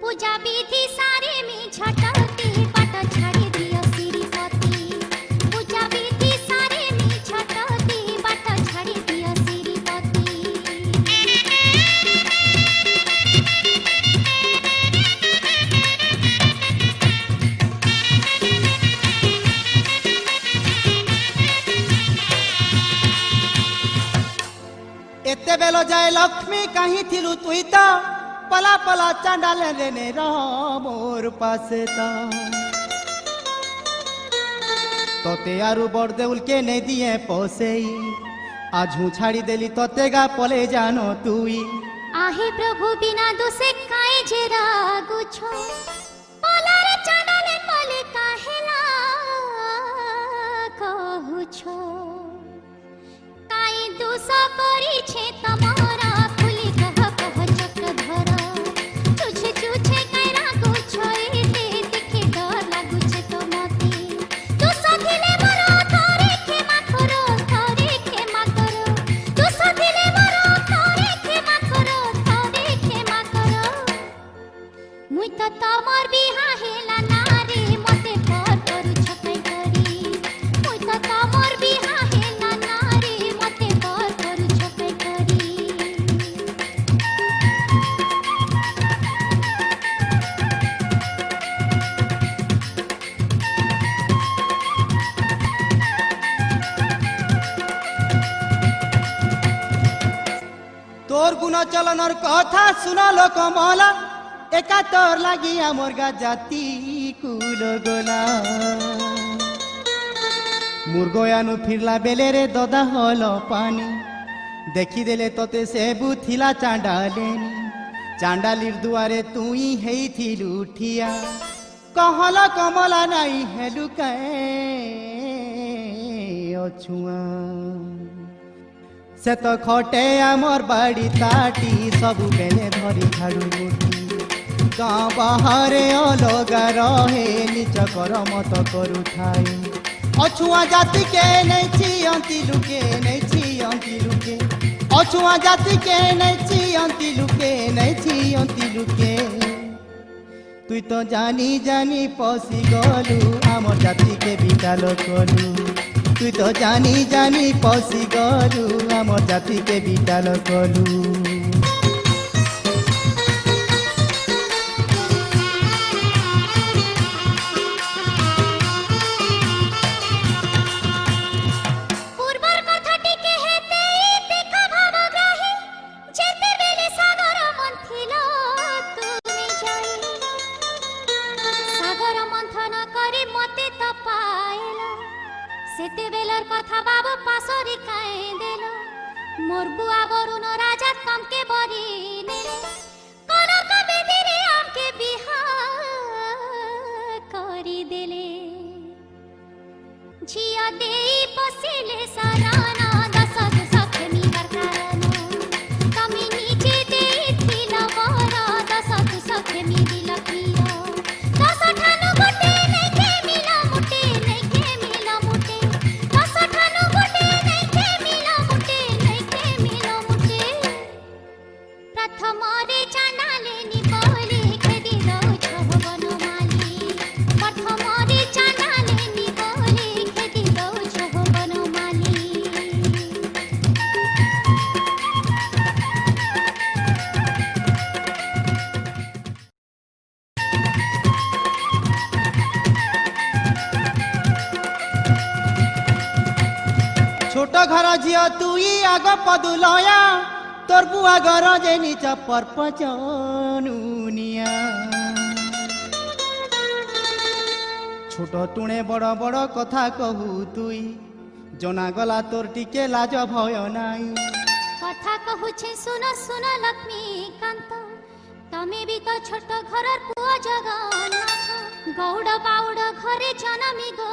Speaker 4: पूजा विधि सारे में छटती पट छाड़ी दियो श्रीपति पूजा विधि सारे में छटती पट छाड़ी दियो श्रीपति
Speaker 3: एते बेलो जाए लक्ष्मी कहीं थिलु तुई तो पला पला चांडाल लेने मोर पासे तोते आरु बड़ देउल के नहीं दिए पोसेई आज हूँ छाड़ी देली तोते गा पले जानो तुई
Speaker 4: आहे प्रभु बिना दोषे काहे जे रागु छो पलारे चांडाले पले काहेला कहु छो काई दोष करी छे तमारा फुली कह चक्रधर तुझे तुझे काई रागु छो एते देखे डर लागु छे तो मते दोष थिले मोर थरे क्षमा करो दोष थिले मोर थरे क्षमा करो मुई तो तमर बिहा हेला नारे मते पर करू छकाई करी मुई तो तमर बिहा हेला नारे मते पर करू छकाई करी
Speaker 3: तोर गुण चलनर कथा सुना लोक मला एका तोर लागी आमर गा जाति कुल गोला मुर्गयानु फिरला बेले रे ददा हलो पानी देखी देले तोते सेबु थिला चांडालेनी चांडालीर दुआरे तुई हेई थिलु उठिया कहला कमला नाई हेलु काए अछुआ से तो खटे आमर बाड़ी ताटी सबु बेले धरी झाड़ू मुठी गाँ बाहरे अलगा रहे निज कर मत करू ठाई अछुआ जाति के नहीं छियंती लुके नहीं छियंती लुके अछुआ जाति के नहीं छियंती लुके तुई तो जानी जानी पसी गलु आमर जाति के बिटाल कलु तुई तो जानी जानी पसी गलु आमर जाति के बिटाल कलु
Speaker 4: पूर्वर कथाटी के हेते देखा भावग्राही जेते बेले सागर मंथिलो तुमे जाई सागर मंथन करे मते त पाएलो सेते बेलर कथा बाबू पासरी काए देलो मोर बुआ वरुण राजा तमके बरी नेले कनक बेदिरे आमके बिहा करी देले झिया देई पसिले सराना दस सखनी बरकारण तमी नीचे देई थिला मोरा दस सखनी दिला पियो दस ठानु गोटे नहीं के मिला मुटे दस ठानु गोटे नहीं के मिला मुटे प्रथम रे चांडाले नि बोले खेदी दो छह बनमाली प्रथम रे चांडाले नि बोले खेदी दो छह बनमाली
Speaker 3: छोट घर झियो तुई आग पदुलया तोर बुआ घर जे निच परपचनुनिया छोट तुणे बड़ बड़ कथा कहू तुई जना गला तोर टिके लाज भय नाई
Speaker 4: कथा कहुछे सुन सुन लक्ष्मीकांत तमे भी तो छोट घर पुआ जगन्नाथ गौड़ बाउड़ घरे जनमी गो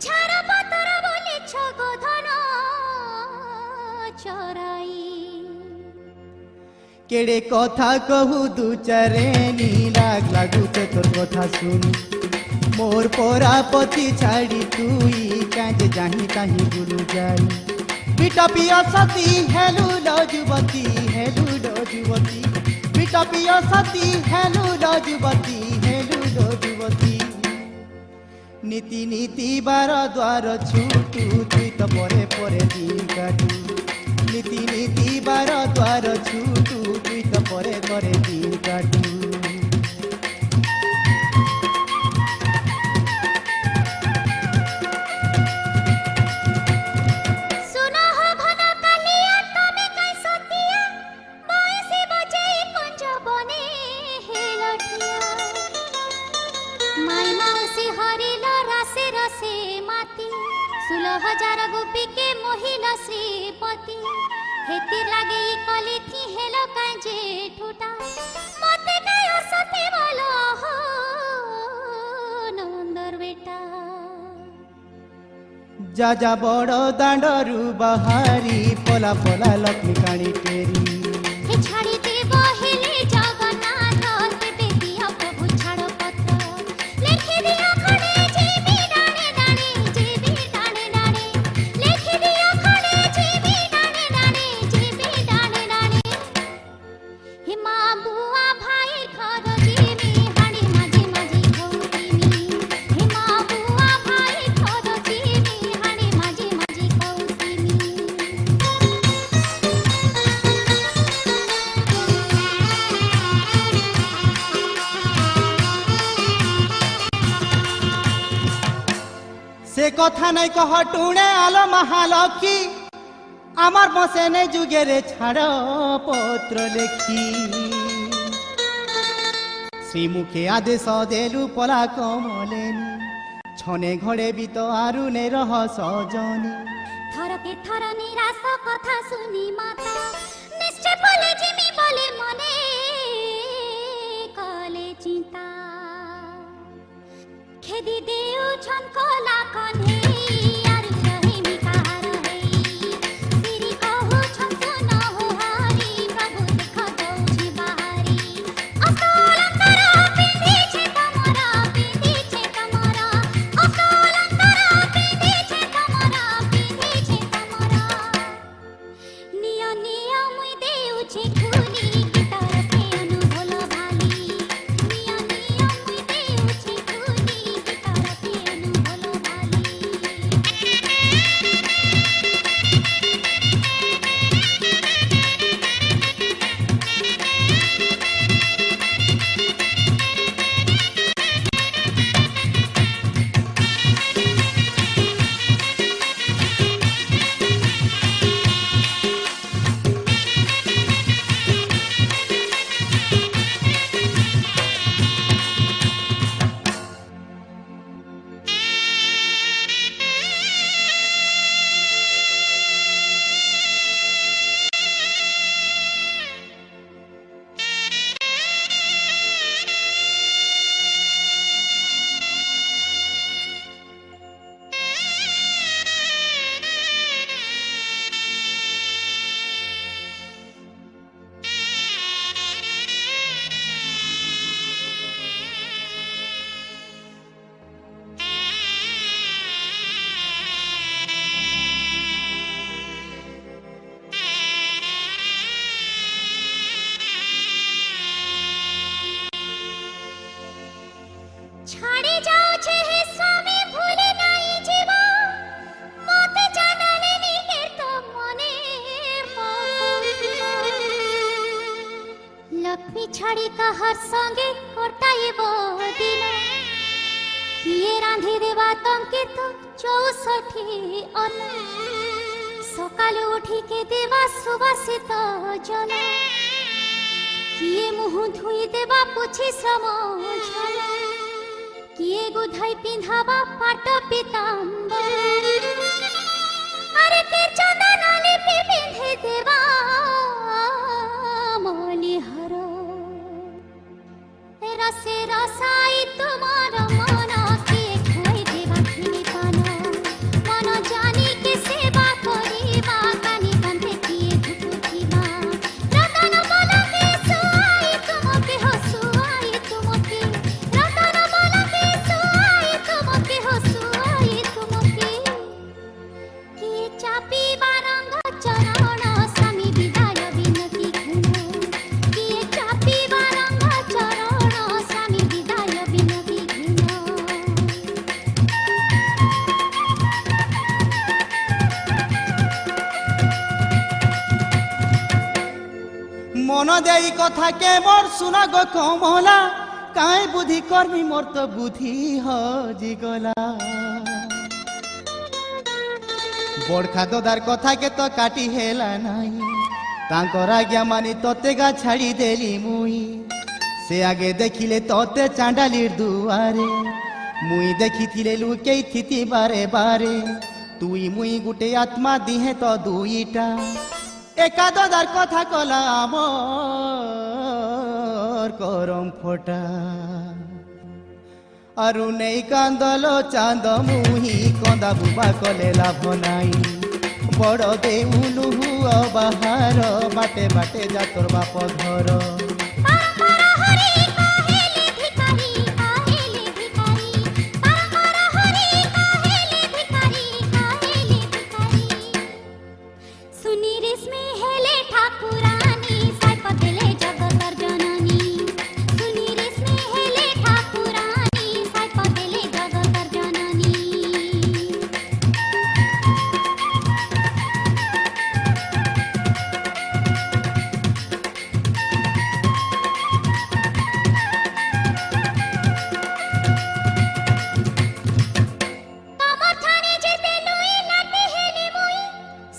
Speaker 4: झार पतर बोले गोधन चराई
Speaker 3: केड़े कथा कहू दू चारे नी लाग लागुचे तोर कथा सुनी मोर परापति छाड़ी तुई काजे जाही ताही बुलु जाई पिटा पिया सती हेलु लो जुवती हेलु लो जुवती पिटा पिया सती हेलु लो जुवती हेलु लो जुवती नीति नीति बार द्वार छुटू तुई तो परे परे दिन काटू नीति नीति बार द्वार छुटू तुई तो परे परे दिन काटू
Speaker 4: हजार गोपी के मोहिला श्रीपति हेतिर लागे कले थी हेलो काजे ठुटा मते काय सते बोलो हो नंदर बेटा
Speaker 3: जा जा बड़ दांडरू बहारी पोला पोला लक्ष्मी काणी टेरी
Speaker 4: हे छाड़ी दे बहेले जगन्नाथ तेबे दिया प्रभु छाड़ पत्र लेखि दिया खड़े जीवी डाणे डाणे जीवी डाणे डाणे लेखि दिया खड़े जीवी डाणे डाणे जीवी डाणे डाणे हे मां बुआ भाई घर जीवी हाड़ी माझी माझी खौतीनी हे मां बुआ भाई घर जीवी हाड़ी माझी माझी खौतीनी
Speaker 3: से कथा नहीं कह टुणे आलो महालक्ष्मी आमार बसे ने जुगे रे छाड़ पत्र लेखी श्रीमुखे आदेश देलु पला कमलेनी छने घड़े भी तो आरु ने रह सजनी
Speaker 4: थर के थर निराश कथा सुनी माता निश्चय बोले जिमी बोले मने कले चिंता खेदी देउ छन कला कन्हे आरु रहे मिकार है सिरी कहु छन सुन हो हरि प्रभु देख दौछि बाहरी अस्तोलंतर पिंदी छे तमरा अस्तोलंतर पिंदी छे तमरा निय निय मुई देउ छे खुनी गिटार से अनुभल भाली निय निय मुई देउ छे खुनी गिटार से अनुभल भाली छाड़ी जाओ छे हे स्वामी भूले नहीं जीवा मते जानले नी तो मने लक्ष्मी छाड़ी का हर संगे कोटाइबो दिन किए रांधी देवा तंके तो 64 अन्न सकाल उठी के देवा सुवासित जल किए मुह धुई देवा पुछि समझल किए गुधाई पिंधावा पाट पीताम्बर मारे के चंदन लिपि पिंधे देवा मोली हरो रसे रसाई तुमार मन के खोई देवा खिली पान मन जानी के सेवा करिबा कानी बंधे किए धुकुथिबा रतन बल के सुआई तुमके हसुआई तुमके रतन बल के सुआई तुमके हसुआई तुमके के चापी बारंग चरण स्वामी विदाय विनती घुनो के चापी बारंग चरण स्वामी विदाय विनती घुनो
Speaker 3: मन देई कथा के मोर सुना गो कमला काई बुद्धि कर्मी मोर तो बुद्धि हजी गला बड़खा ददार कथा के तो काटी हेला नाई तांकर आज्ञा मानी तोते गा छाड़ी देली मुई से आगे देखिले तोते चांडालीर दुआरे मुई देखिथिले लुकेई थिति बारे बारे तुई मुई गुटे आत्मा दिहे तो दुईटा एका ददार कथा कला आमर करम फोटा अरु नहीं कांदलो चांद मुही कंदा बुबा कले लाभ नाई बड़ देउलु हुआ बाहर बाटे बाटे जा तोर बाप घर
Speaker 4: परंपर हरि काहेले भिखारी काहेले भिखारी परंपर हरि काहेले भिखारी काहेले भिखारी सुनी रेशमी हेले ठाकुरानी साप देले जगतर जननी सुनी रेशमी हेले ठाकुरानी साप देले जगतर जननी तमठाने जेते लुई लाटे हेले मुई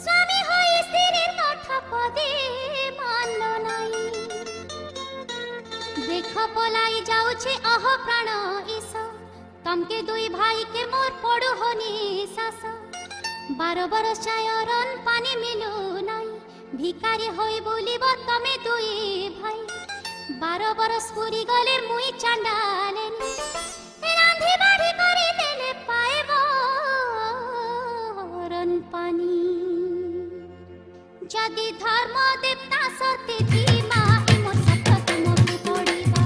Speaker 4: स्वामी होई स्थिर कथा पदे मानलो नाई देख पलाई जाउछे अह प्राण ईश तमके दुई भाई के मोर पड़ो होनी सास 12 बरस चायरन पानी मिलु नाई भिकारी होई बोलिब तमे दुई भाई 12 बरस पूरी गले मुई चांडालेनी रांधी बाढ़ी करी देले पाएबो रन पानी जदि धर्म देवता सत्य धीमा मोर सत्य तुमको पड़िबा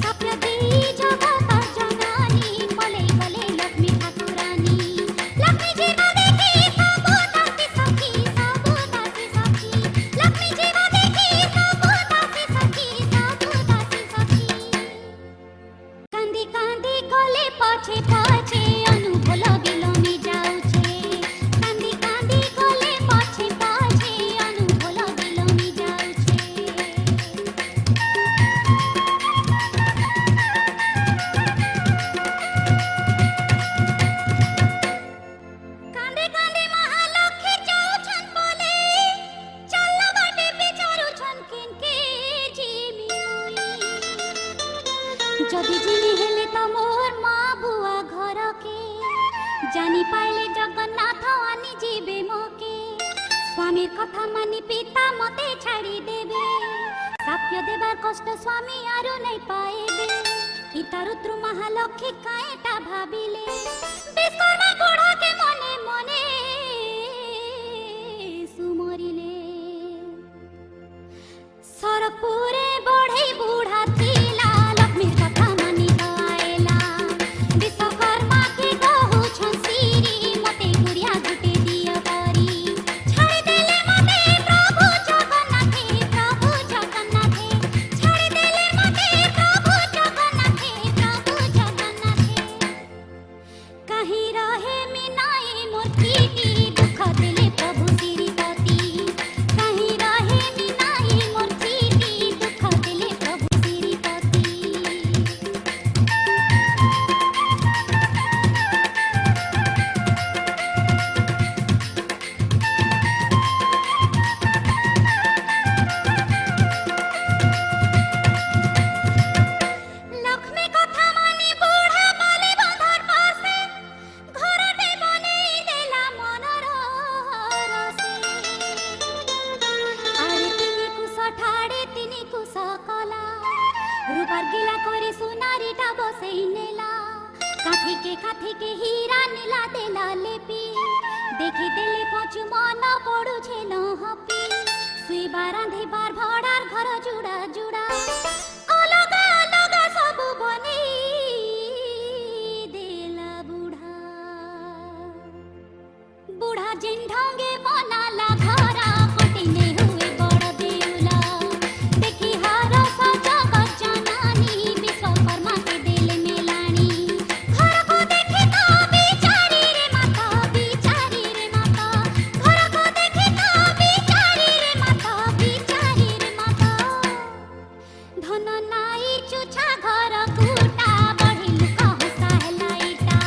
Speaker 4: सत्य देई जगत जननी पले गले लक्ष्मी ठाकुरानी लक्ष्मी जीवा देखी सब दासी सखी लक्ष्मी जीवा देखी सब दासी सखी कांदी कांदी गले पछे पछे अनुभव गेलो मी जाउछे कांदी कांदी गले पछे पछे अनुभव गेलो मी जाउछे कांदे कांदे महालक्ष्मी जाउछन बोले चल बाटे बिचारुछन किनके जिमी जदि जिनी हेले त मोर माँ बुआ घर के जानी पाइले जगन्नाथ आनी जीवे मोके स्वामी कथा मानी पिता मते छाड़ी देबे साप्य देबार कष्ट स्वामी आरो नहीं पाएबे पिता रुद्र महालक्ष्मी काएटा भाबिले विश्वकर्मा गोढ़ा के मने मने सुमरिले सरपुरे बढ़े बूढ़ा थिला लक्ष्मी कथा मानी गाएला विश्वकर्मा के गहु छसीरी मते गुड़िया गुटे दिया करी छाड़ी देले मते प्रभु जगन्नाथे छाड़ी देले मते प्रभु जगन्नाथे कहीं रहे मिनाई मोर प्रीति दुख दिले प्रभु श्रीपति कहीं रहे मिनाई मोर प्रीति दुख काथी के हीरा नीला देला लेपी देखी दिले पचु मन पड़ू छे न हपी सुईबा रांधी बार भड़ार घर जुड़ा जुड़ा अलगा अलगा सब बनी देला बुढ़ा बुढ़ा जिन ढंगे बनाला घरा कटिने हुए बड़ देउला देखी हार सजा गजनानी विश्वकर्मा के दिल में लानी घर को देखी तो बिचारी रे माता घर को देखी तो बिचारी रे माता धन नाई चुछा घर कूटा बढ़ी लुका हंसा है लाइटा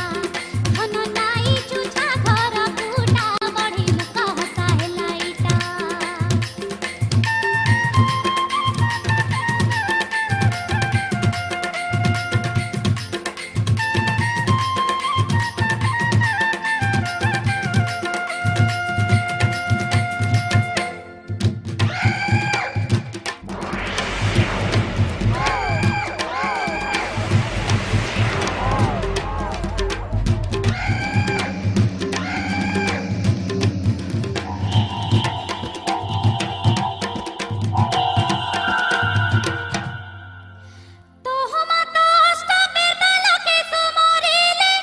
Speaker 4: धन नाई चुछा घर कूटा बढ़ी लुका हंसा है लाइटा तो हम तो अष्टमेर लगे सुमरिले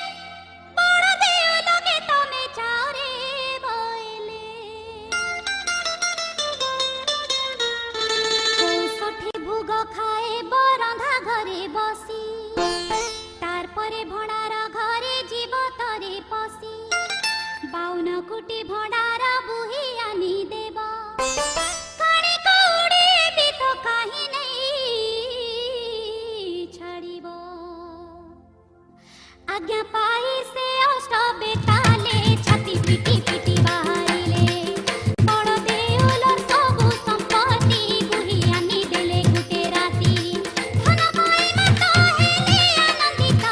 Speaker 4: बड़ देव लगे तमे चारे बइले सठी भोग खाए बरंधा घरे बसी तार परे भणार घरे जीव तरे पसी बाउन कुटी भणार बुही आनी देव काणी कौड़ी भी तो काही नहीं छाड़िब आज्ञा पाई से अष्ट बेताले छाती पिटी पिटी बाहरिले बड़ देउल सबु संपत्ति बुही आनी देले गुटे राती धन पाई मत हेले आनंदित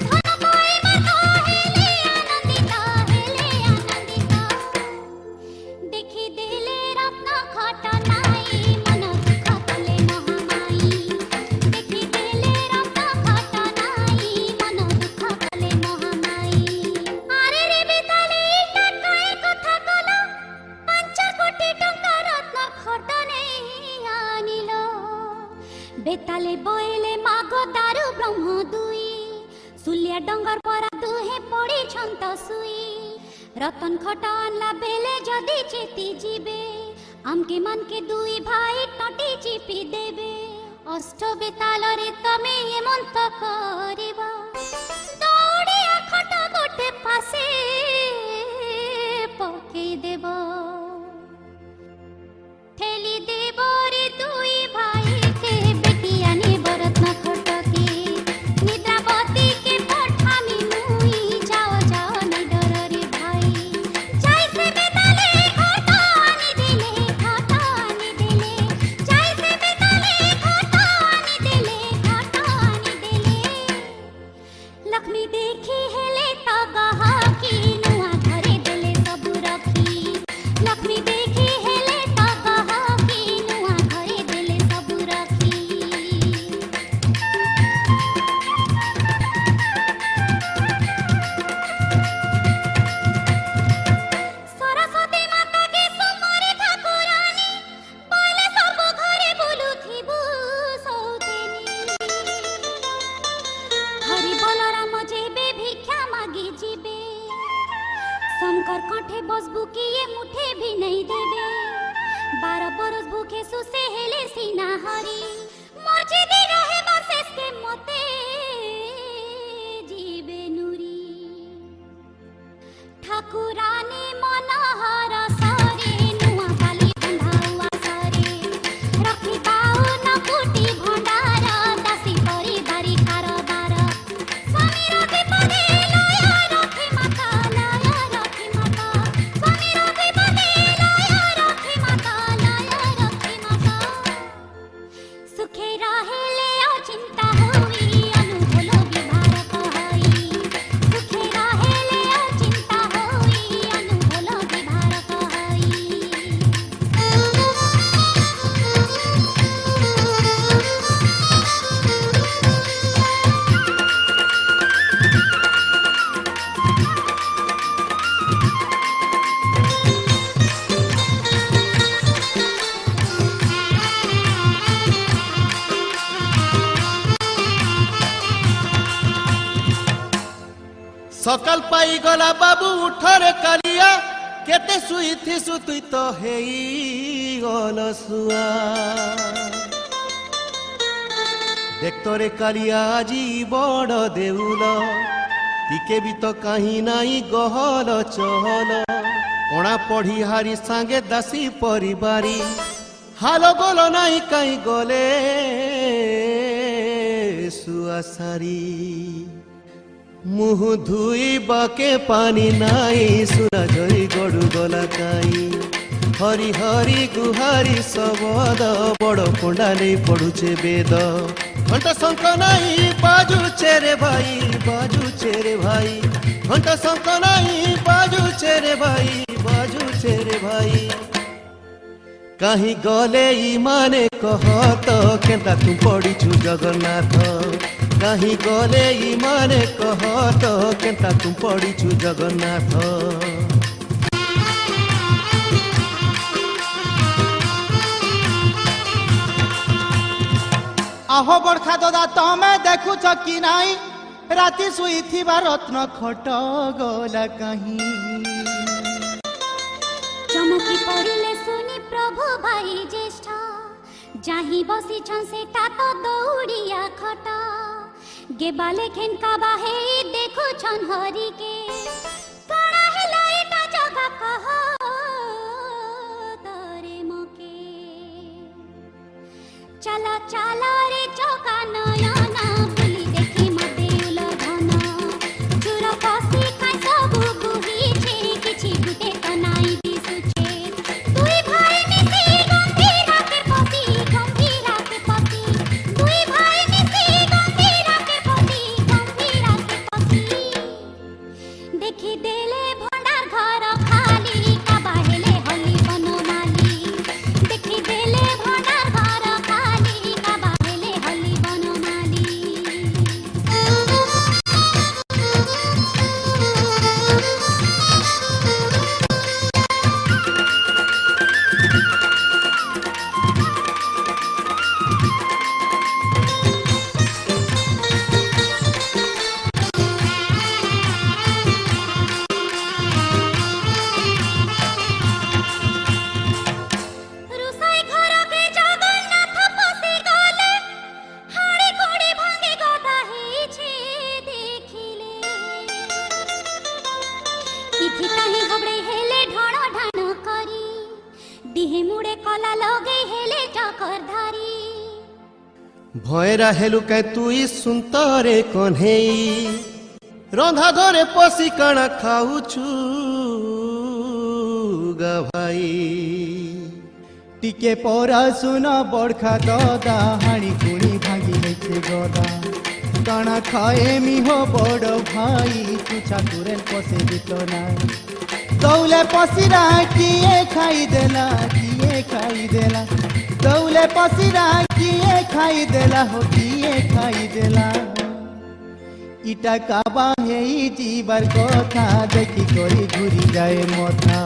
Speaker 4: धन पाई मत हेले आनंदित देखी देले रत्न खट नाई मन दुख कले महामाई देखी देले रत्न खट नाई मन दुख कले महामाई अरे रे बेताले इटा काय कथा कलो 5 कोटी टंका रत्न खट नहीं आनिलो बेताले बोइले मागो दारु ब्रह्म दुई सुलिया डंगर परा दुहे पड़ी छंत सुई रतन खट आनला बेले जदी चेती जीबे आमके मन के दुई भाई टटी चिपी देबे अष्ट बेताल रे तमे हेमंत करिबा दौड़िया खट गोटे पासे पके देब ठेली देब रे दुई भाई के बेटिया ने बरत्न खट के निद्रावती के पठामी मुई जाओ जाओ नहीं डर रे भाई जाई से बेताले खट आनी देले जाई से बेताले खट आनी देले लक्ष्मी देखी हेले तो गहा की नुआ घरे देले सब रखी लक्ष्मी देखी हेले तो गहा की नुआ घरे देले सब रखी सरस्वती माता के सुमरे ठाकुरानी बोले सब घरे बुलुथिबु सौतेनी हरि बलराम जेबे भिक्षा मागी जीबे शंकर कंठे बसबु किए मुठे भी नहीं देबे 12 बरस भूखे सुसे हेले सीना हरी मर्जी रहे बसेस के मते जीबे नूरी ठाकुरानी मनोहर सरे नुआ बाली बंधाउआ सरे रखी बाउन कुटी भंडार दासी परी बारी कारबार स्वामी रखी पदे लय रखी माता स्वामी रखी पदे लय रखी माता सुखे रहेले चिंता हुई
Speaker 2: सकाल पाई गला बाबू उठरे कालिया केते सुई थिसु तुई तो हेई गलसुआ देख तोरे कालिया आजी बड़ देउल टिके भी तो कहीं नाई गहल चहल ओणा पढ़ी हारी सांगे दासी परिवारी हालो गोलो नाई कहीं गले सुआसारी मुह धुई बाके पानी नाई सुना जरी गड़ू गला काई हरी हरी गुहारी सबद बड़ पंडा नहीं पड़ुचे वेद घंटा शंख नहीं बाजू चेरे भाई घंटा शंख नहीं बाजू चेरे भाई कहीं गले माने कह तो केंता तू पड़ीचु जगन्नाथ कहीं गले माने कह तो केंता तू पड़ीचु जगन्नाथ
Speaker 3: आहो बरखा दादा तमे देखुछ कि नाई राति सुई थिबा रत्न खट गला कहीं
Speaker 4: चमकी पड़िले सुनी प्रभु भाई ज्येष्ठ जाही बसी छन सेटा तो दौड़िया खट गेबाले खेन का बाहे देखो छन हरि के कणा हेला एटा जगा कह तरे मके चला चला रे चौका नयना बुली देखी मते उलघना चुरा पसी खाई सब बुही छे किछि गुटे तनाई दिसुछे दुई भाई मिसी गंभीरा के पसी दुई भाई मिसी गंभीरा के पसी देखी देले भंडार घर खाली का बाहेले हली बनमाली देखी देले भंडार घर खाली का बाहेले हली बनमाली रुसाई घर के जगन्नाथ पसी गले हाड़ी कोड़ी भांगे गदा हेछे देखिले किछि ताही गबड़े हेले ढण ढाण करी दिहे मुड़े कला लगे हेले चकर धारी
Speaker 2: भयरा हेलु कै तुई सुनतरे कन्हेई रंधा घरे पसी काना खाउछु गा भाई
Speaker 3: टिके परा सुन बरखा दादा हाणी कुणी भांगी लेछे गदा काना खाए मिहो बड़ भाई तुछा तुरे पसे दितो नाई दौले पसिरा किए खाई देला दौले पसिरा किए खाई देला हो किए खाई देला इटा काबा हेई जीवार कथा देखी करी घुरी जाए मथा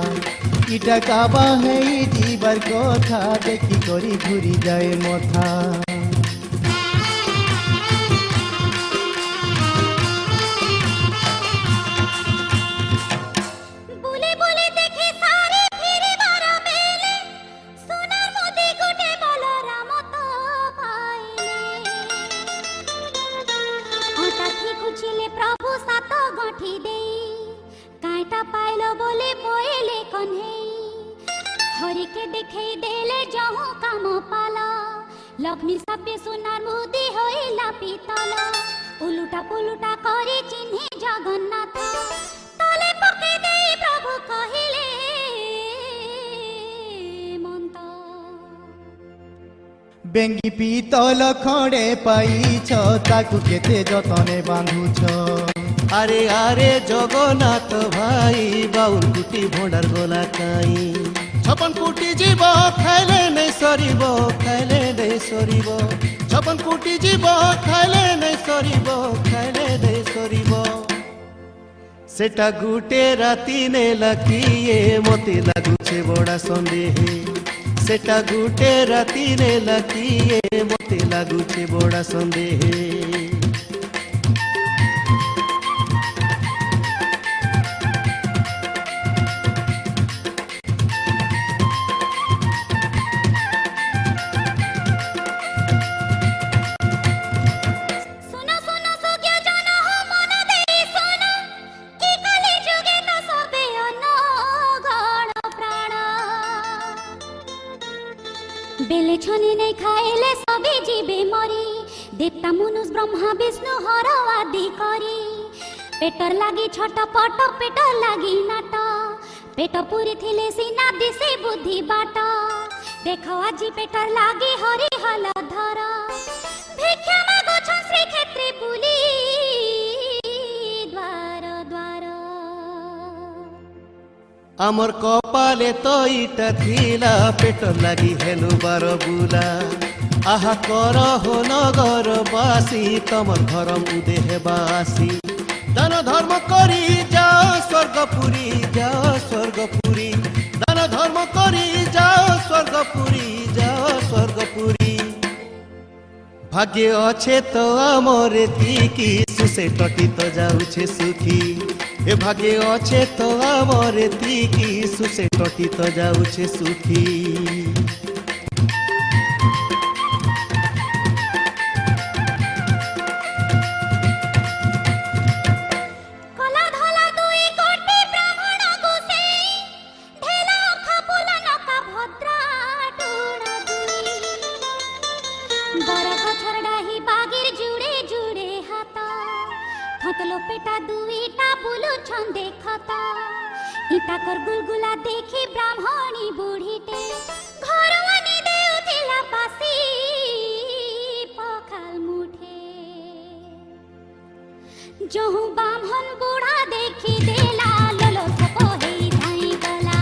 Speaker 3: इटा काबा हेई जीवार कथा देखी करी घुरी जाए मथा
Speaker 4: बुले बुले देखे सारे फिरे बारा बेले सोनार मोती गुटे बलराम तो पाइले ओटा थी खुचिले प्रभु सात गठी देई काइटा पाइलो बोले बोएले कन्हेई हरि के देखे देले जहु काम पाला लक्ष्मी सभ्य सोनार मोदी होइला पितल उलुटा पुलुटा करे चिन्हे जगन्नाथ तले पके देई प्रभु कहिले मन्त
Speaker 3: बेंगी पितल खड़े पाइछ ताकू केते जतने बांधुछ
Speaker 2: अरे अरे जगन्नाथ भाई बाउल कुटी भंडार गला काई छपन कुटी जीव खाइले नहीं सरिब छपन कुटी जीव खाइले नहीं सरिब सेटा गुटे राती ने लकिए मते लागुछे बड़ा संदेह सेटा गुटे राती ने लकिए मते लागुछे बड़ा संदेह
Speaker 4: हेटा मनुष ब्रह्मा विष्णु हर आदि करी पेटर लागी छटपट पेटर लागी नाट पेट पूरी थिले सीना दिसे बुद्धि बाट देखो आजी पेटर लागी हरि हल धर भिक्षा मागो श्री क्षेत्री बुली द्वार द्वार
Speaker 3: आमर कपाले तो इटा थिला पेटर लागी हेनु बार बुला आहा कर हो नगर बासी तमर धर्म उदे बासी दान धर्म करी जाओ स्वर्गपुरी दान धर्म करी जाओ स्वर्गपुरी भाग्य अच्छे तो आमर एतिकी सुसे टटी तो जाऊछे सुखी ए भाग्य अच्छे तो आमर एतिकी सुसे टटी तो जाऊछे सुखी
Speaker 4: ताकर गुलगुला देखी ब्राह्मणी बुढ़ीटे घरवानी देउथिला पासी पखाल मुठे जहु ब्राह्मण बूढ़ा देखी देला ललो सपोही धाई गला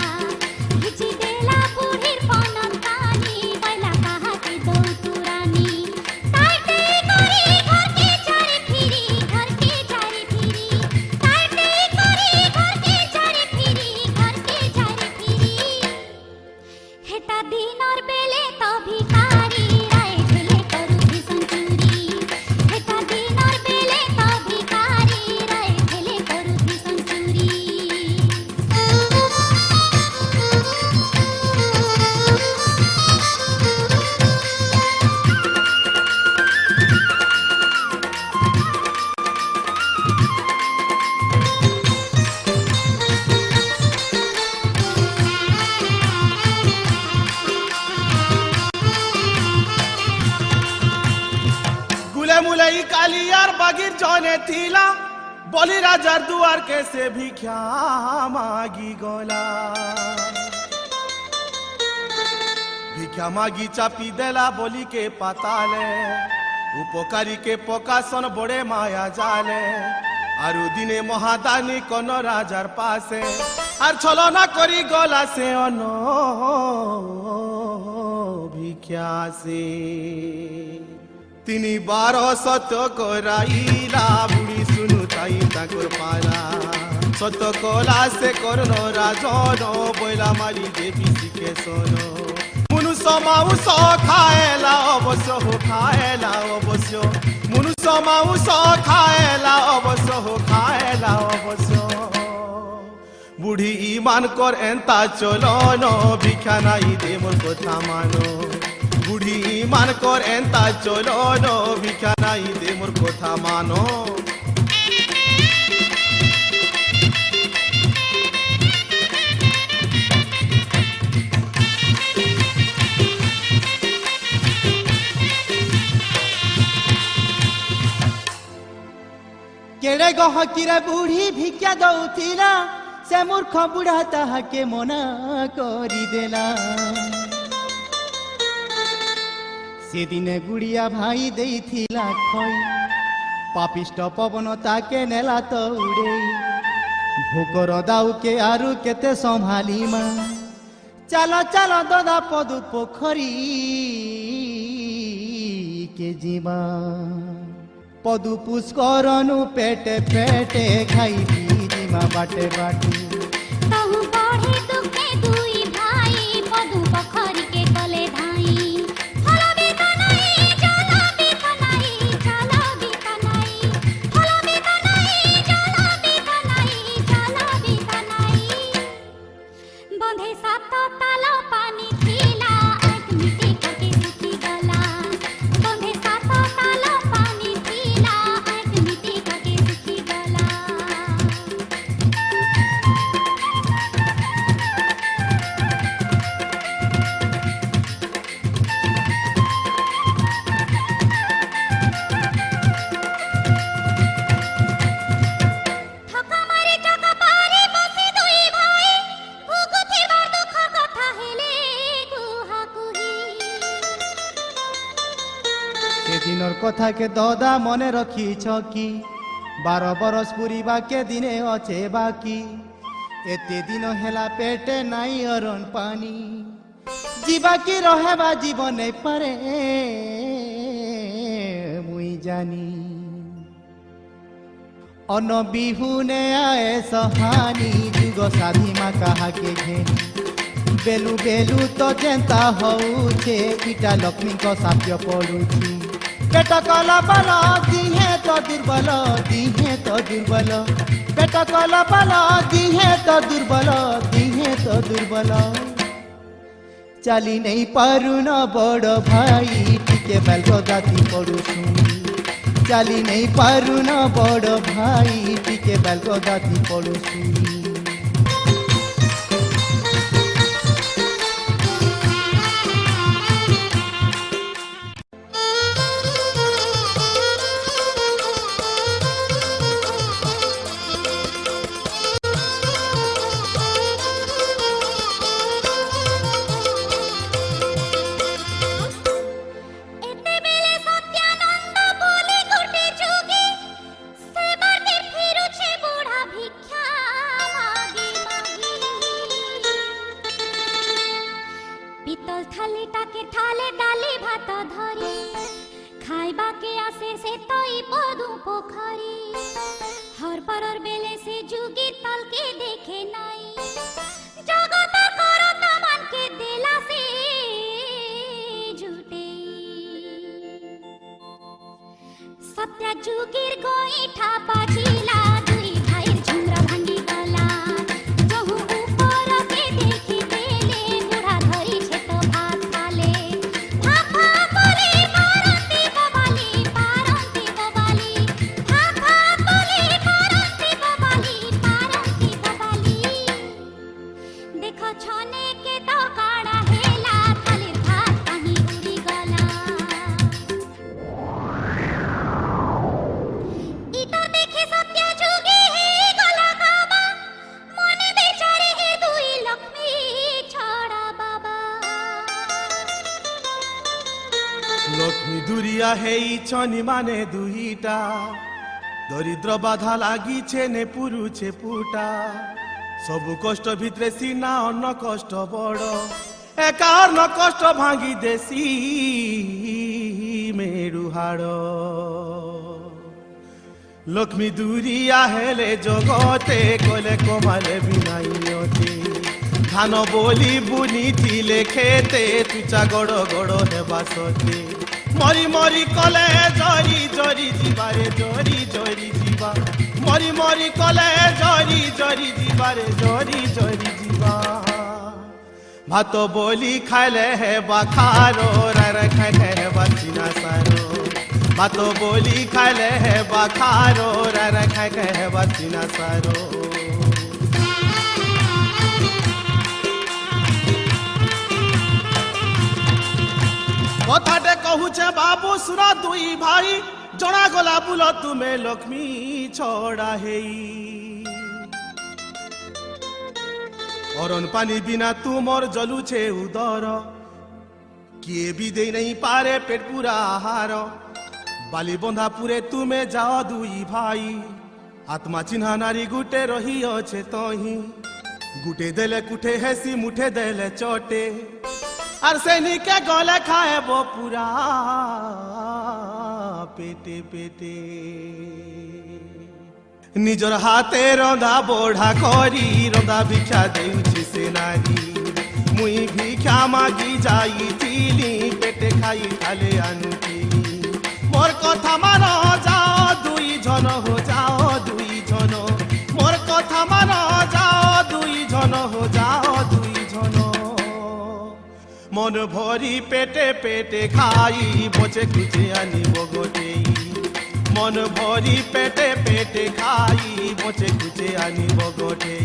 Speaker 4: खिची देला बुढ़ीर पनन तानी बैला कहा की दो तुरानी ताटे करी घर के चारी फिरी घर के चारी फिरी ताटे करी घर के चारी हेटा दिन और बेले तो भिखारी राय झेले करू भीषण चूरी हेटा दिन और बेले तो भिखारी राय झेले करू भीषण चूरी
Speaker 2: मुलई कालियार बागिर जौने थीला बोली राजार दुआर के से भिक्षा मागी गोला भिक्षा मागी चापी देला बोली के पाताले उपकारी के पकासन बड़े माया जाले आरु दिने महादानी कोन राजार पासे आर छलना करी गला से अनो भिक्षा से तिनी 12 सत कराइला बुढ़ी सुनु ताई ताकर पाला सत कला से करनो राजन बैला मारी देवी शिखे सोनो मुनुष माउस खाएला अवश्य हो खाएला अवश्य मुनुष माउस खाएला अवश्य हो खाएला अवश्य बुढ़ी ईमान कर एंता चलो न भिक्षा नाई दे मोर कथा मानो बुढ़ी मान कर एंता चलो नो भिक्षा नाई दे मोर कथा मानो
Speaker 3: केड़े गहकिरे बुढ़ी भिक्षा दउथिला से मूर्ख बुढ़ा ताहा के मना करी देला से दिने गुड़िया भाई देइथिला खई पापिष्ट पवन ताके नेला तो उड़े भोकर दाऊ के आरु केते संभाली मा चलो चलो ददा पदु पोखरी के जीवा पदु पुष्करनु पेटे पेटे खाई जीवा बाटे बाटे
Speaker 4: कहूँ बढ़े दुखे दुई भाई पदु पोखरी के कले धाई बंधे सात ताला पानी थीला आँख मिट्टी खाके सुखी गला बंधे सात ताला पानी थीला आँख मिट्टी खाके सुखी गला
Speaker 3: कथा के ददा मने रखी कि 12 बरस पूरी बाके दिने अच्छे बाकी एते दिन हेला पेटे नाई अरण पानी जीवा की रहेबा जीवन नहीं पारे मुई जानी अन बिहुने आए सहानी जुग साधी माँ कहा के घेनी बेलु बेलु तो जेंता होउछे इटा लक्ष्मी को साप्य पड़ुची पेट कला बल दिहे तो दुर्बल दिहे तो दुर्बल पेट कला बल दिहे तो दुर्बल दिहे तो दुर्बल चली नहीं पारु न बड़ भाई टिके बेल जाती पड़ुछु चली नहीं पारु न बड़ भाई टिके बेल जाती पड़ुछु
Speaker 2: लक्ष्मी दुरिया हेई छनी माने दुईटा दरिद्र बाधा लागी छे पुरुछे पुटा सबु कष्ट भितरे सीना अन्न कष्ट बड़ एका अन्न कष्ट भांगी देसी मेरु हाड़ लक्ष्मी दुरिया हेले जगते कले कमाले बिनाइते धान बोली बुनी थिले खेते तुचा गड़ गड़ हेबा सते मरी मरी कले जरी जरी जीवारे जरी जरी जीवा मरी मरी कले जरी जरी जीवारे जरी जरी जीवा भात बोली खाले हेबा खारो रे खाए हेबा चिना सारो भात बोली खाले हेबा खारो रे खाए हेबा चिना सारो कथाटे कहूचे बाबू सुना दुई भाई जना गला बुल तुम्हें लक्ष्मी छड़ा हेई अरन पानी बिना तुमर जलुछे उदर किए भी दे नहीं पारे पेट पूरा आहार बाली बंधा पूरे तुम्हें जाओ दुई भाई आत्मा चिन्हा नारी गुटे रही अच्छे तही गुटे देले कुठे हेसी मुठे देले चटे और से निके गले खाए वो पूरा पेटे पेटे निजर हाथे रंधा बोढ़ा करी रंधा भिक्षा देउछि से नारी मुई भिक्षा मागी जाई थिली पेटे खाई खाले आनुथिली मोर कथा मान जाओ दुई जन हो जाओ दुई जन मोर कथा मान जाओ दुई जन हो जाओ दुई जन मन भरी पेटे पेटे खाई बचे कुचे आनी बगटे मन भरी पेटे पेटे खाई बचे कुचे आनी बगटे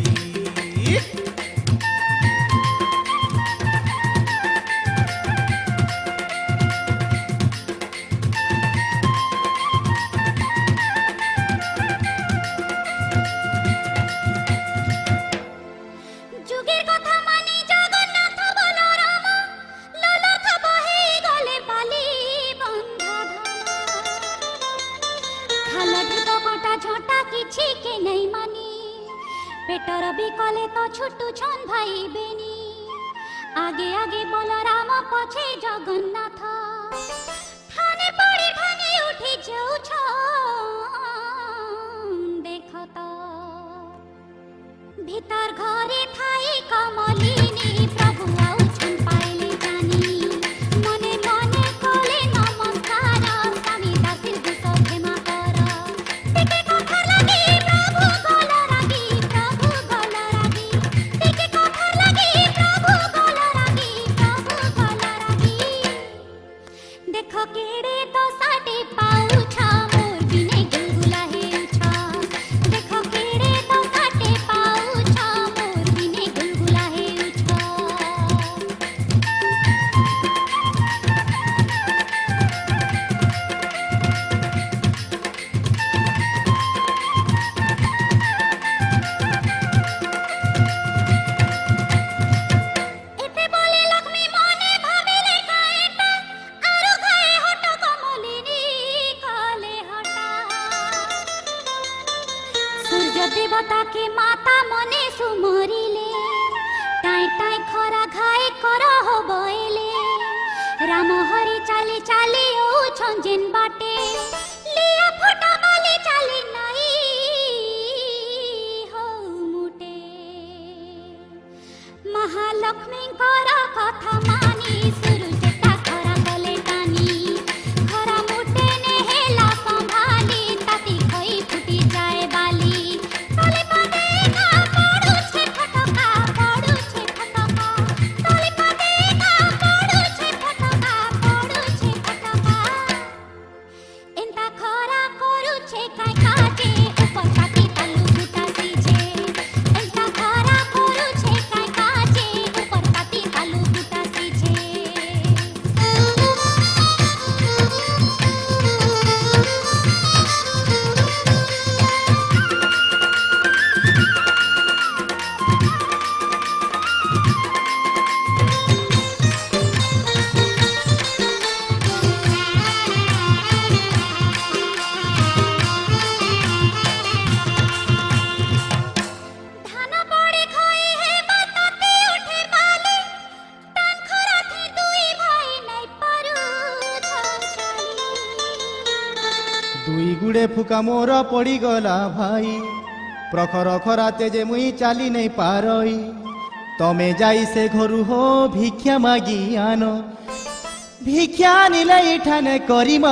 Speaker 4: कटा झटा किछि के नहीं मानी पेटर भी कले तो छुटू छन भाई बेनी आगे आगे बलराम पछे जगन्नाथ थाने पड़ी भांगी उठी जाऊ देख तो भीतर घरे थाई कमलिनी प्रभु आउ छन पाइले जानी मने मने कोले नमस्कार स्वामी दासी दुस क्षमा कर टिके कथा लगी प्रभु गल रागी टिके कथा लगी प्रभु गल रागी देख केड़े तो साटे पाउछा मोर बिने गुलगुला हेउछा देख केड़े तो साटे पाउछा मोर बिने गुलगुला हेउछा एते बोले लक्ष्मी मने भाबिले काएटा आरु घाए हट कमलिनी काले हटा सूर्य देवता के माता मने सुमरिले टाई टाई खरा घाए कर हो बइले राम हरि चाली चाली ओ छंजेन बाटे लिया फटा बाली चाली नाही हो मुटे महालक्ष्मी कथा मानी सुरुजेटा खरा गले टानी खरा मुटे ने हेला संभाली ताती खई फुटी जाए बाली तले पादे का पड़ू छे फटका तले पादे का पड़ू छे फटका एंता खरा करू छे काय काजे ऊपर छाती तालू फुटा सीजे एंता खरा करू छे काय काजे ऊपर छाती तालू फुटा सीजे धान पड़े खोई है बताते उठे बाली तान खरा थे दुई भाई नहीं पारू छाली
Speaker 3: दुई गुड़े फुका मोर पड़ी गला भाई प्रखर खराते जे मुई चाली नहीं पारई तमे जाई से घरु हो भिक्षा मागी आनो भिक्षा निले इठाने करिम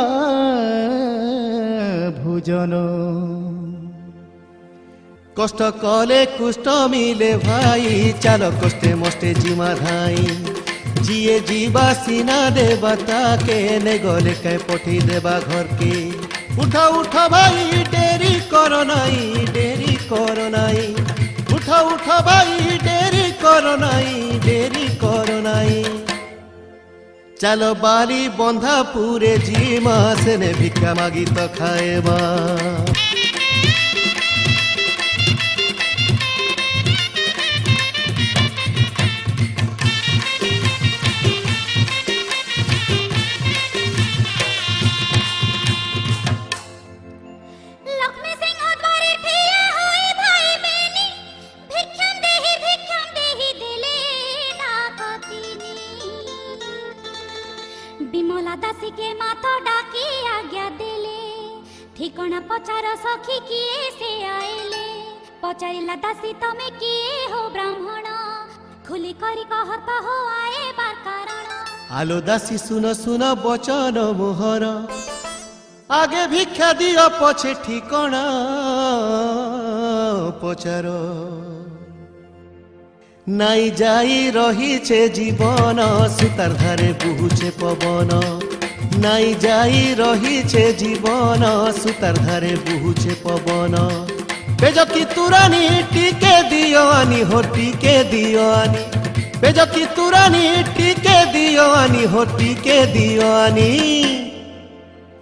Speaker 3: भोजन
Speaker 2: कष्ट कले कुष्ट मिले भाई चलो कष्टे मष्टे जिमा धाई जिए जीवा सीना देवा ताके ने गले कै पठी देवा घर के उठा उठा भाई डेरी करो नाई उठा उठा भाई डेरी करो नाई चलो बाली बंधा पूरे जीमा सेने भिक्षा मागी तो खाएबा
Speaker 4: लक्ष्मी सिंह द्वारे ठिया होई भाई बेनी भिक्षम देही देले ना कतिनी बिमला दासी के मातो डाकी आज्ञा देले ठिकाना पचार सखी किए से आइले पचारिला दासी तमे किए हो ब्राह्मण खुली करी कहत हो आए बार कारण
Speaker 2: आलो दासी सुन सुन बचन मोहर आगे भिक्षा दियो पछे ठिकाना पचारो नाई जाई रही छे जीवन सुतार धारे बुहुछे पवन नाई जाई रही छे जीवन सुतार धारे बुहुछे पवन बेजकी तुरानी टीके दियो आनी हो टीके दियो आनी बेजकी तुरानी टीके दियो आनी हो टीके दियो आनी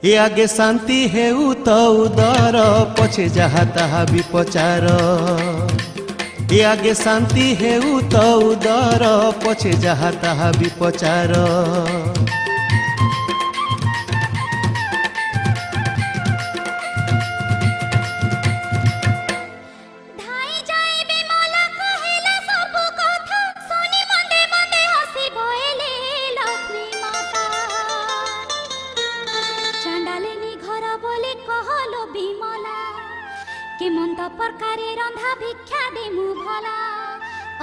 Speaker 2: ए आगे शांति हेउ तो उदर पछे जहा ताहा विपचार ए आगे शांति हेउ तो उदर पछे जहा ताहा विपचार
Speaker 4: କେମନ୍ତ ପ୍ରକାରେ ରନ୍ଧା ଭିକ୍ଷା ଦେମୁ ଭଲା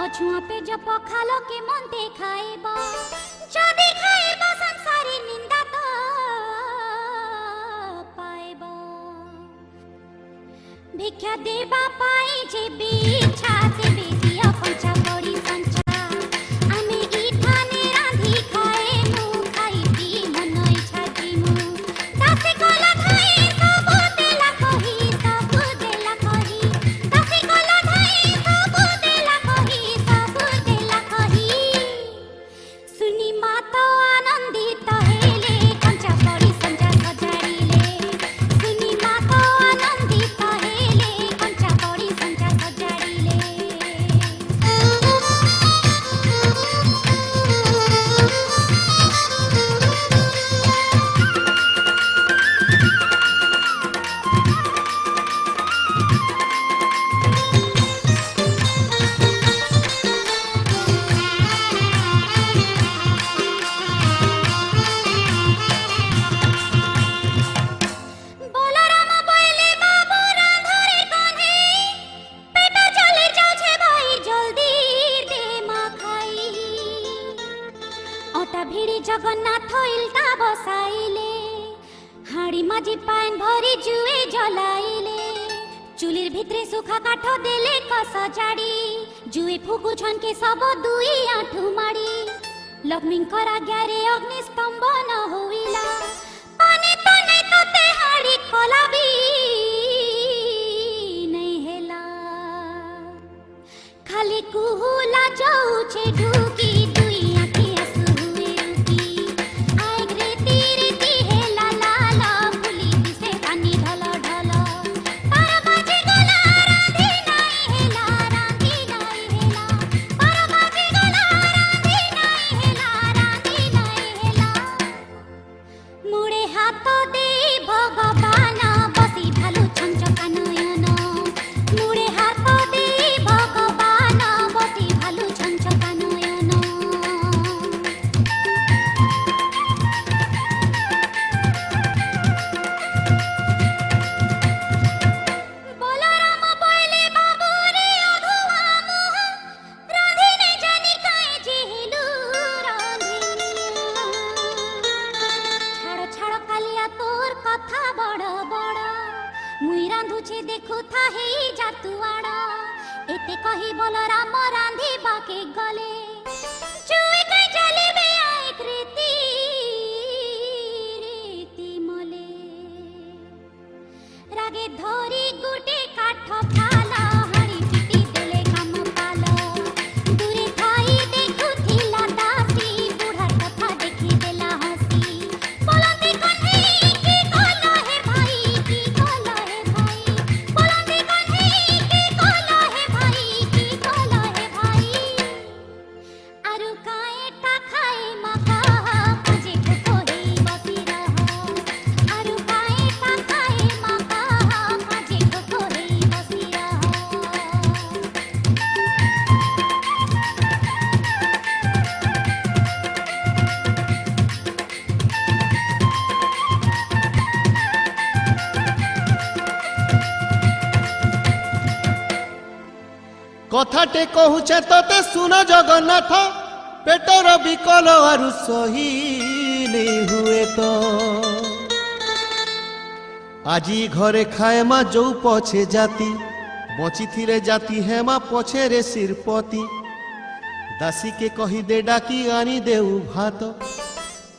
Speaker 4: ଅଛୁଆଁ ପେଜ ପଖାଲ କେମନ୍ତେ ଖାଇବ ଯଦି ଖାଇବ ସଂସାରେ ନିନ୍ଦା ତ ପାଇବ ଭିକ୍ଷା ଦେବା ପାଇଁ ଯେବେ ଇଚ୍ଛା ତେବେ ଦିଅ କଞ୍ଚା ପଡ଼ି ସଞ୍ଚା ଆମେ ଇଠାନେ ରାନ୍ଧି ଖାଏମୁ ଖାଇ ପିଇ ମନ ଇଚ୍ଛା ଯିମୁ ଦାସୀ କଲା ଧାଇ ସବୁ ଦେଲା କହି ସବୁ ଦେଲା କହି ଦାସୀ କଲା ଧାଇ ସବୁ ଦେଲା କହି ସବୁ ଦେଲା କହି ସୁନି ମା ତ ଆନନ୍ଦିତ ହେଲେ କଞ୍ଚା ପଡ଼ି ସଞ୍ଚା ସଜାଡ଼ିଲେ ସୁନି ମା ତ ଆନନ୍ଦିତ ହେଲେ କଞ୍ଚା ପଡ଼ି ସଞ୍ଚା ସଜାଡ଼ିଲେ বলরাম বইলে বাবু রাঁধরে কানে পেট চলে যাচ্ছে ভাই জলদি দে মা খাই অটা ভিড়ি জগন্নাথ ইলতা বসাইলে হাড়ি মাঝি পান ভরি জুয়ে জ্বলাইলে চুলির ভিতরে সুখা কাঠ দেলে কস জাড়ি জুয়ে ফুকুছন কে সব দুই আঁঠু মাড়ি লক্ষ্মীঙ্কর আজ্ঞারে অগ্নিস্তম্ভন হইলা পানে তনে তোতে হাড়ি খোলাবি नहीं हेला खाली कुहुला जाऊछे ढूकी दुई आँखी आंसू हुए रुकी आए रीति रीति हेला लाला फुली दिसे पानी ढल ढल पार बाजे गला रांधी नहीं हेला रांधी नहीं हेला पार बाजे गला रांधी नहीं हेला रांधी नहीं हेला मुड़े हाथ दे भगवान बसी भालु छंचका नयन मुड़े हाथ दे भगवान बसी भालु छंचका नयन বলরাম বইলে বাবু রে অধুয়া মোহ রাঁধিনে জানি কায়ে যেহেলু রাঁধিনিয়া ছাড় ছাড় কালিয়া তোর কথা বড় বড় মুই রাঁধুছে দেখু থা হেই জাতুয়াড় এতে কহি বলরাম রাঁধিবাকে গলে চুই কাই চলিবে আইক রীতি রীতি মলে রাগে ধরি গুটে কাঠ ফালা হাড়ি পিটি দেলে কাম পাল দূরে থাই দেখুথিলা দাসী বুঢ়ার কথা দেখি দেলা হসি বলন্তি কন্হেই কি কল হে ভাই কি কল হে ভাই বলন্তি কন্হেই কি কল হে ভাই কি কল হে ভাই আরু কায়েটা খাই মাকা কাজে ঠোকো হেই বসি রহ আরু কায়েটা খাই মাকা কাজে ঠোকো হেই বসি রহ
Speaker 2: কথাটে কহুছে তোতে শুন জগন্নাথ পেটর বিকল আরু সহি নেই হুয়ে তো আজি ঘরে খায় মা যৌ পছে জাতি বচিথিলে জাতি হেমা পছে রে শিরপতি দাসীকে কহি দে ডাকি আনি দেউ ভাত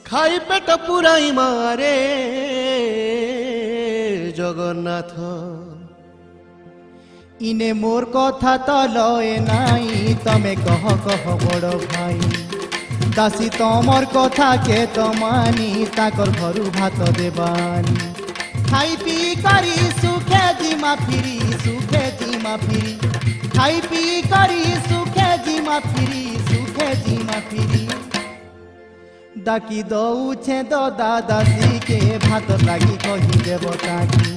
Speaker 2: খাই পেট পুরাই মারে জগন্নাথ
Speaker 3: ইনে মোর কথা তো লয় নাই তমে কহ কহ বড় ভাই দাসী তমর কথা কে তো মানি তাকর ঘরু ভাত দেবানি খাই পি করি সুখে জিমা ফিরি সুখে জিমা ফিরি খাই পি করি সুখে জিমা ফিরি সুখে জিমা ফিরি ডাকি দৌছে তো দাদাসী কে ভাত লাগি কহি দেব তাকি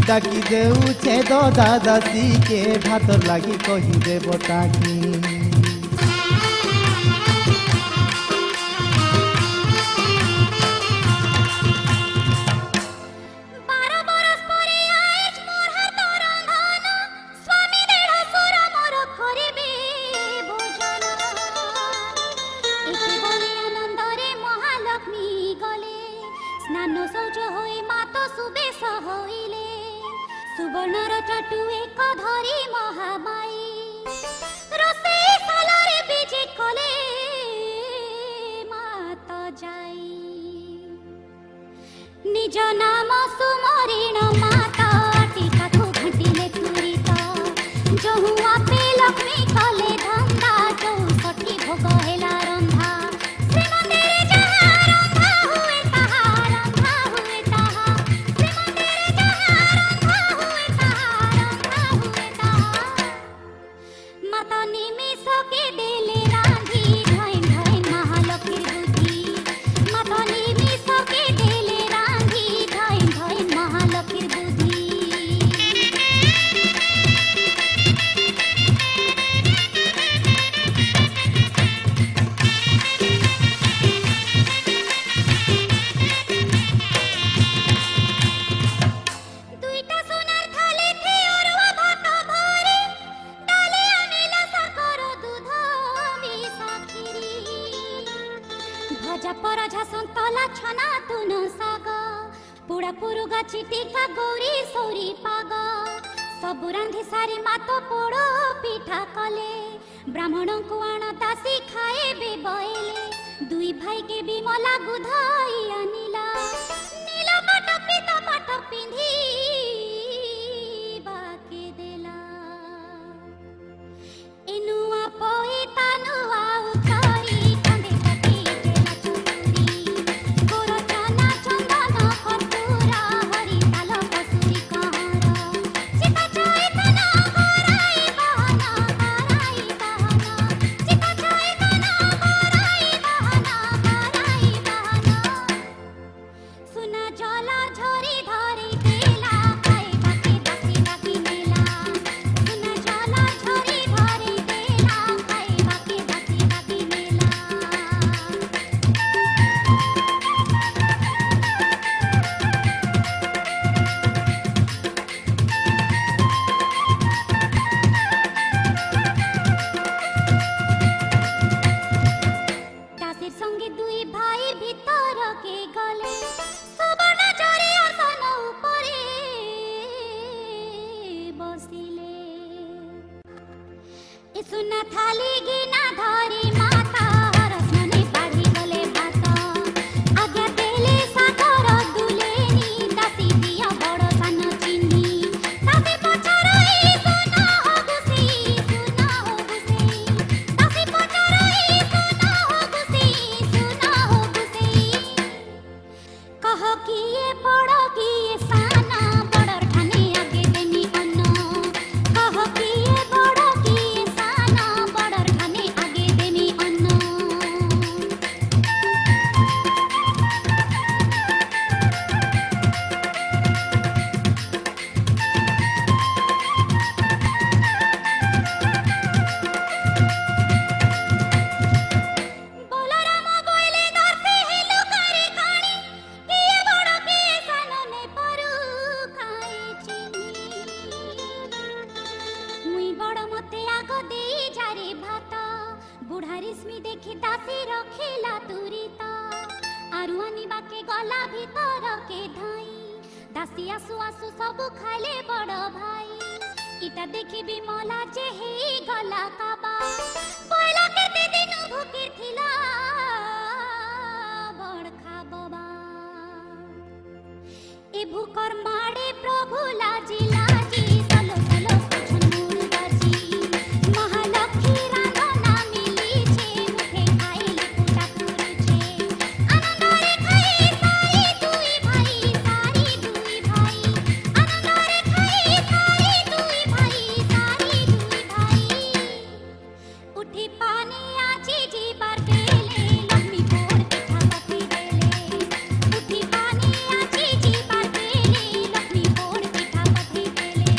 Speaker 3: ডাকি দেউছে তো দাদাসী কে ভাত লাগি কহি দেব তাকি
Speaker 4: বারো বরস পরে আইজ মোর হাত রন্ধা सुवर्णर चटु एक धरी महामाई रोषेई सालरे बीजे कले मात जाई निज नाम सुमरिण माता टीका को घंटिले तुरित जहु आपे लक्ष्मी कले धंदा चौसठी भोग हेला रंधा श्रीमंदिर जहाँ रंधा हुए ताहा रंधा हुए ताहा श्रीमंदिर जहाँ रंधा हुए ताहा रंधा हुए ताहा माता निमिष के देले रांधी धैन धैन महालक्ष्मी बुद्धि माता निमिष के देले रांधी धैन धैन महालक्ष्मी बुद्धि दुईटा सोनार थाली थी अरुआ भात भरी डाली अनिल साकर दूध मिसा खीरी भजा परझा संतला छना तुन साग पुड़ा पुरुगा चिटिका गौरी सौरी पाग सबु रांधि सारी मात पोड़ पिठा कले ब्राह्मण को आण दासी खाए बइले दुई भाई के बिमला गुधाई अनिला नील पाट पीत पाट पिंधी बाके देला एनुआ पोई तानुआ उतारी कांदे काटी देला चुरी गोर चना चंदन कपूरा हरि ताल कसुरी कहर चिता चैतन कराई बहना चिता चैतन कराई बहना सुना जला झरी धरी देला खाए बाकी दासी बाकी नेला सुना जला झरी धरी देला खाए बाकी दासी बाकी नेला दासीर संगे दुई भाई भीतर के गले सुवर्ण जरी आसन उपरे बसिले ए सुना थाली गिना धरी माता रसमने बाढ़ी गले भात आज्ञा देले सागर दुलेनी दासी दिया बड़ सान चिन्ही दासी पचरई सुना हो गुसी दासी पचरई सुना हो गुसी कह किए बड़ किए साना बड़र ठाने आगे देनी अन्न कह किए बड़ किए साना बड़र ठाने आगे देनी अन्न बलराम बोले दर्शे हिलु करे खाणी किए बड़ किए सानो ने परू खाए चिनी मुई बड़ मते आग देई जारे भात बुढ़ा रेशमी देखी दासी रखिला तुरित आरुआनी बाके गला भीतर के धाई दासी आसु आसु सब खाइले बड़ भाई इटा देखी बिमला जे हे गला काबा पहिला केते दिन भूखिर थिला बड़ खाबा ए भूकर माडे प्रभु लाजी लाजी सलो सलो सुझन मुर्दाजी महालक्ष्मी रांधना मिली छे मुखे खाइले पुटा पुरुछे आनंदरे खाई सारी दुई भाई आनंदरे खाई सारी दुई भाई उठी पानी आजी जी बार बेले लक्ष्मी पोर पिठा पति देले उठी पानी आजी जी बार बेले लक्ष्मी पोर पिठा पति देले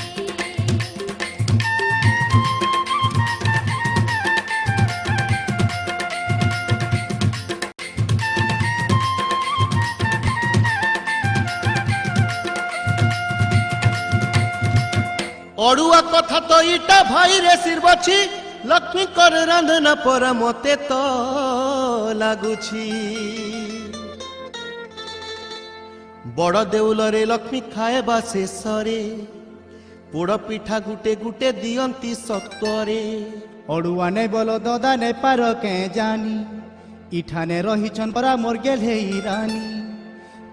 Speaker 2: अड़ुआ कथा तो इटा भाई रे सिरबछी लक्ष्मी कर रांधना पर मते तो लागुछि बड़ देउल रे लक्ष्मी खाएबा शेषरे पोड़ पिठा गुटे गुटे दियंती सत्वरे
Speaker 3: अड़ुआ ने बोलो ददा ने पार के जानी इठाने रही परा मोर गेले रानी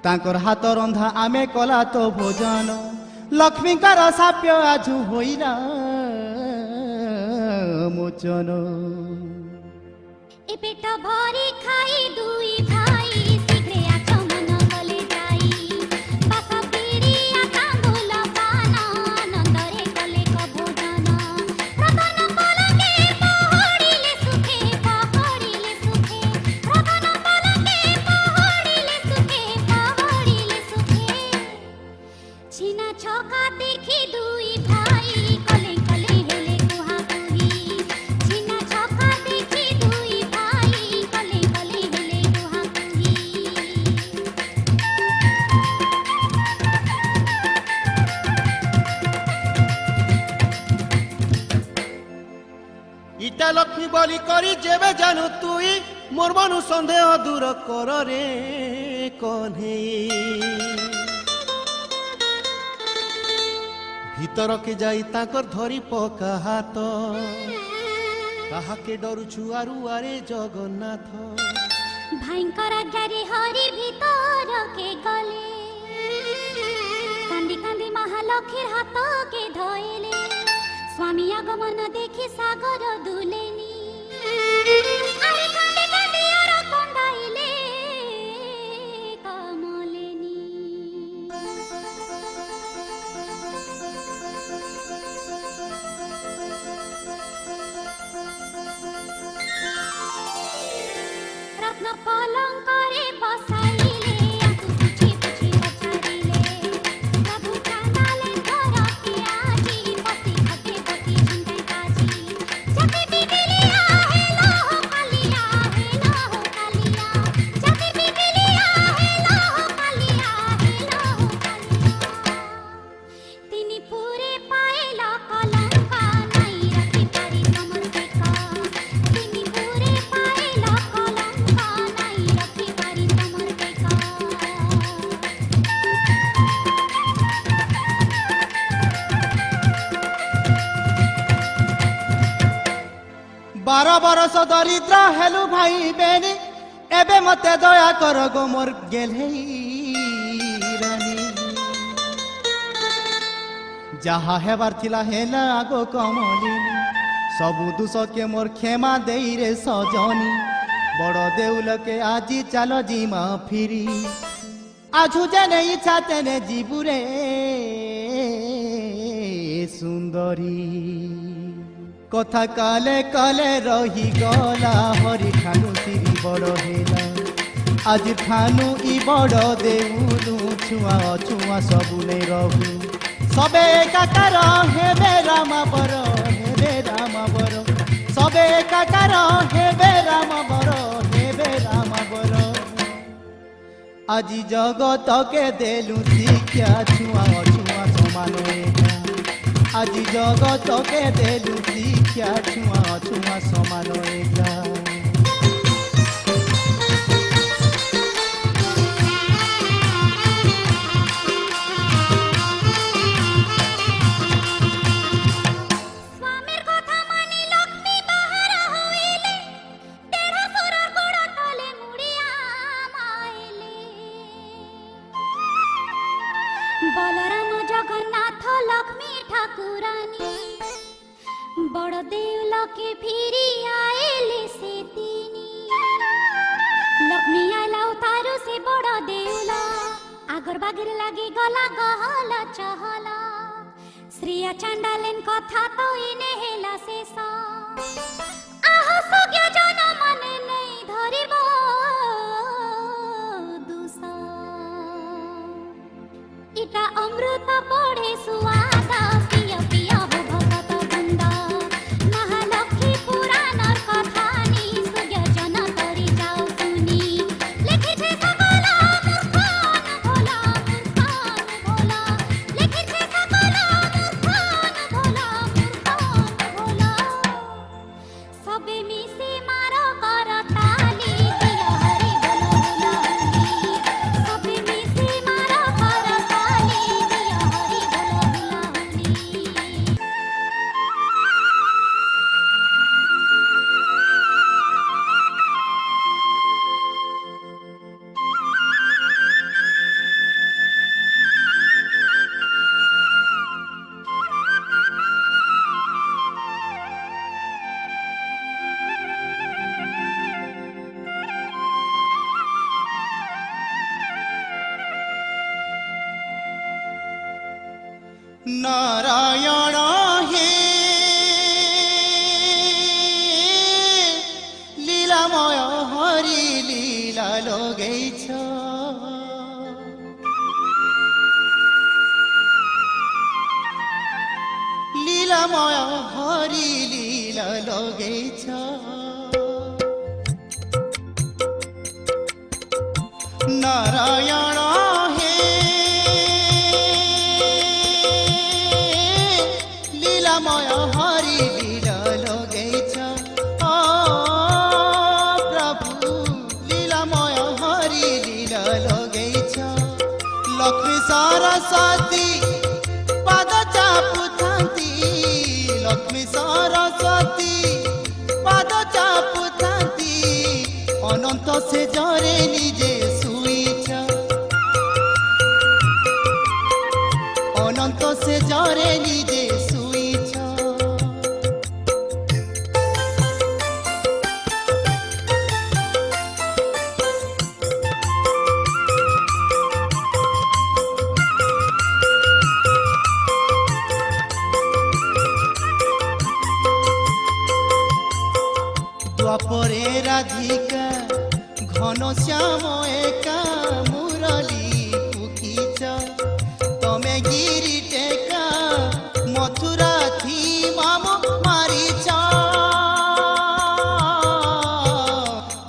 Speaker 3: तांकर हाथ रंधा आमे कला तो भोजन लक्ष्मीकर साप्य आजु होइला मोचन
Speaker 4: ए पेट भरी खाई दुई भाई शीघ्रे आचमन गले जाई पास पीड़ी आकांगुल पान आनंदरे कले क भोजन रतन पलके पहड़िले सुखे रतन पलके पहड़िले सुखे छिना छका देखी दुई भाई कले कले हेले कुहा कुही छिना छका देखी दुई भाई कले कले हेले कुहा कुही
Speaker 2: इटा लक्ष्मी बोली करी जेबे जानू तुई मोर मनु संदेह दूर कर रे कन्हे भीतर के जाई ताकर धरी पका हाथ काहाके डरू छुआरू आरे जगन्नाथ
Speaker 4: भाईंकर आज्ञारे हरि भीतर के गले कांदी कांदी महालक्ष्मीर हाथ के धोइले स्वामी आगमन देखि सागर दुलेनी अरे कांदी कांदी और कंदाइले कमलेनी रत्न पलंकरे बसाइले आंसू पुछी पुछी बचारिले प्रभु चांदाले घर के आजी पति खटे पति झुंटे काजी जति बिगलिया हेलो हो कालिया जति बिगलिया हेलो हो कालिया तिनी पूरे पाएला कलंका नहीं रखी पारी समर का तिनी पूरे पाएला कलंका नहीं रखी पारी समर का
Speaker 3: बारह बरस दरिद्र हेलु भाई बेनी एबे मते दया कर गो मोर गेले रानी जहा हेबार थिला हेला आगो कमलिनी सबु दुस के मोर क्षमा देई रे सजनी बड़ देउल के आजी चलो जीमा फिरी आजु जेने इच्छा तेने जीबुरे सुंदरी कथा काले काले रही गला हरि ठानु सिरी बड़ हेला आज ठानु ई बड़ देउलु छुआ छुआ सबु नै रहु सबे एकाकार हेबे राम बर सबे एकाकार हेबे राम बर আজি জগতকে দেলু শিক্ষা ছুয়া ছুয়া সমান একা আজি জগতকে দেলু শিক্ষা ছুয়া ছুয়া সমান একা
Speaker 4: स्वामीर कथा मानि लक्ष्मी बाहर होइले तेरा सुरर गोड़ तले मुड़िया माइले बलराम जगन्नाथ लक्ष्मी ठाकुरानी बड़ देउल के फिरी आएले से तिनी लक्ष्मी आइला उतारू से बड़ देउल आगर बागिर लागी गला गहल चहल श्रिया चांडालेन कथा तो इने हेला शेष आह सज्ञ जन मने नहीं धरिब दुस इटा अमृत पढ़े सुवाद पिय पिय हो भगत बृंद महालक्ष्मी पुराणर कथानी सज्ञ जन तरी जाओ सुनी लिखिछे सकल मूर्खन भोला लिखिछे सकल सबे मिसे मार कर ताली दिय हरि बोलो हुलाहुली सबे मिसे मार कर ताली दिय हरि बोलो हुलाहुली
Speaker 3: नारायण हे लीलामय हरि लीला लगैछ लीलामय हरि लीला लगैछ नारायण हे लीलामय हरि लीला लगैछ प्रभु लीलामय हरि लीला लगैछ लक्ष्मी सरस्वती पाद चापुथांती लक्ष्मी सरस्वती पाद चापुथांती अनंत से जरे निजे सुईछ अनंत से जरे निजे सुईछ द्वापरे राधिका घनश्याम एका मुरली पुखीच तमे गिरी टेका मथुरा थी माम मारीच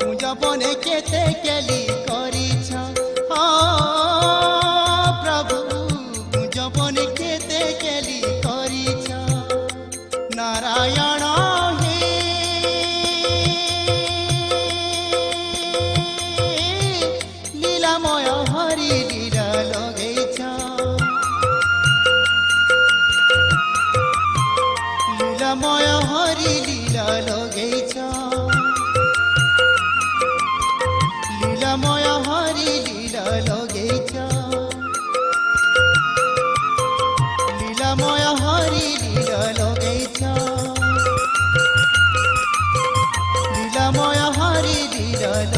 Speaker 3: मुजबने केते केली करीछ प्रभु मुजबने केते केली करीछ नारायण लीलामय हरि लीला लगैछ लीलामय हरि लीला लगैछ लीलामय हरि लीला लगैछ लीलामय हरि लीला लगैछ लीलामय हरि लीला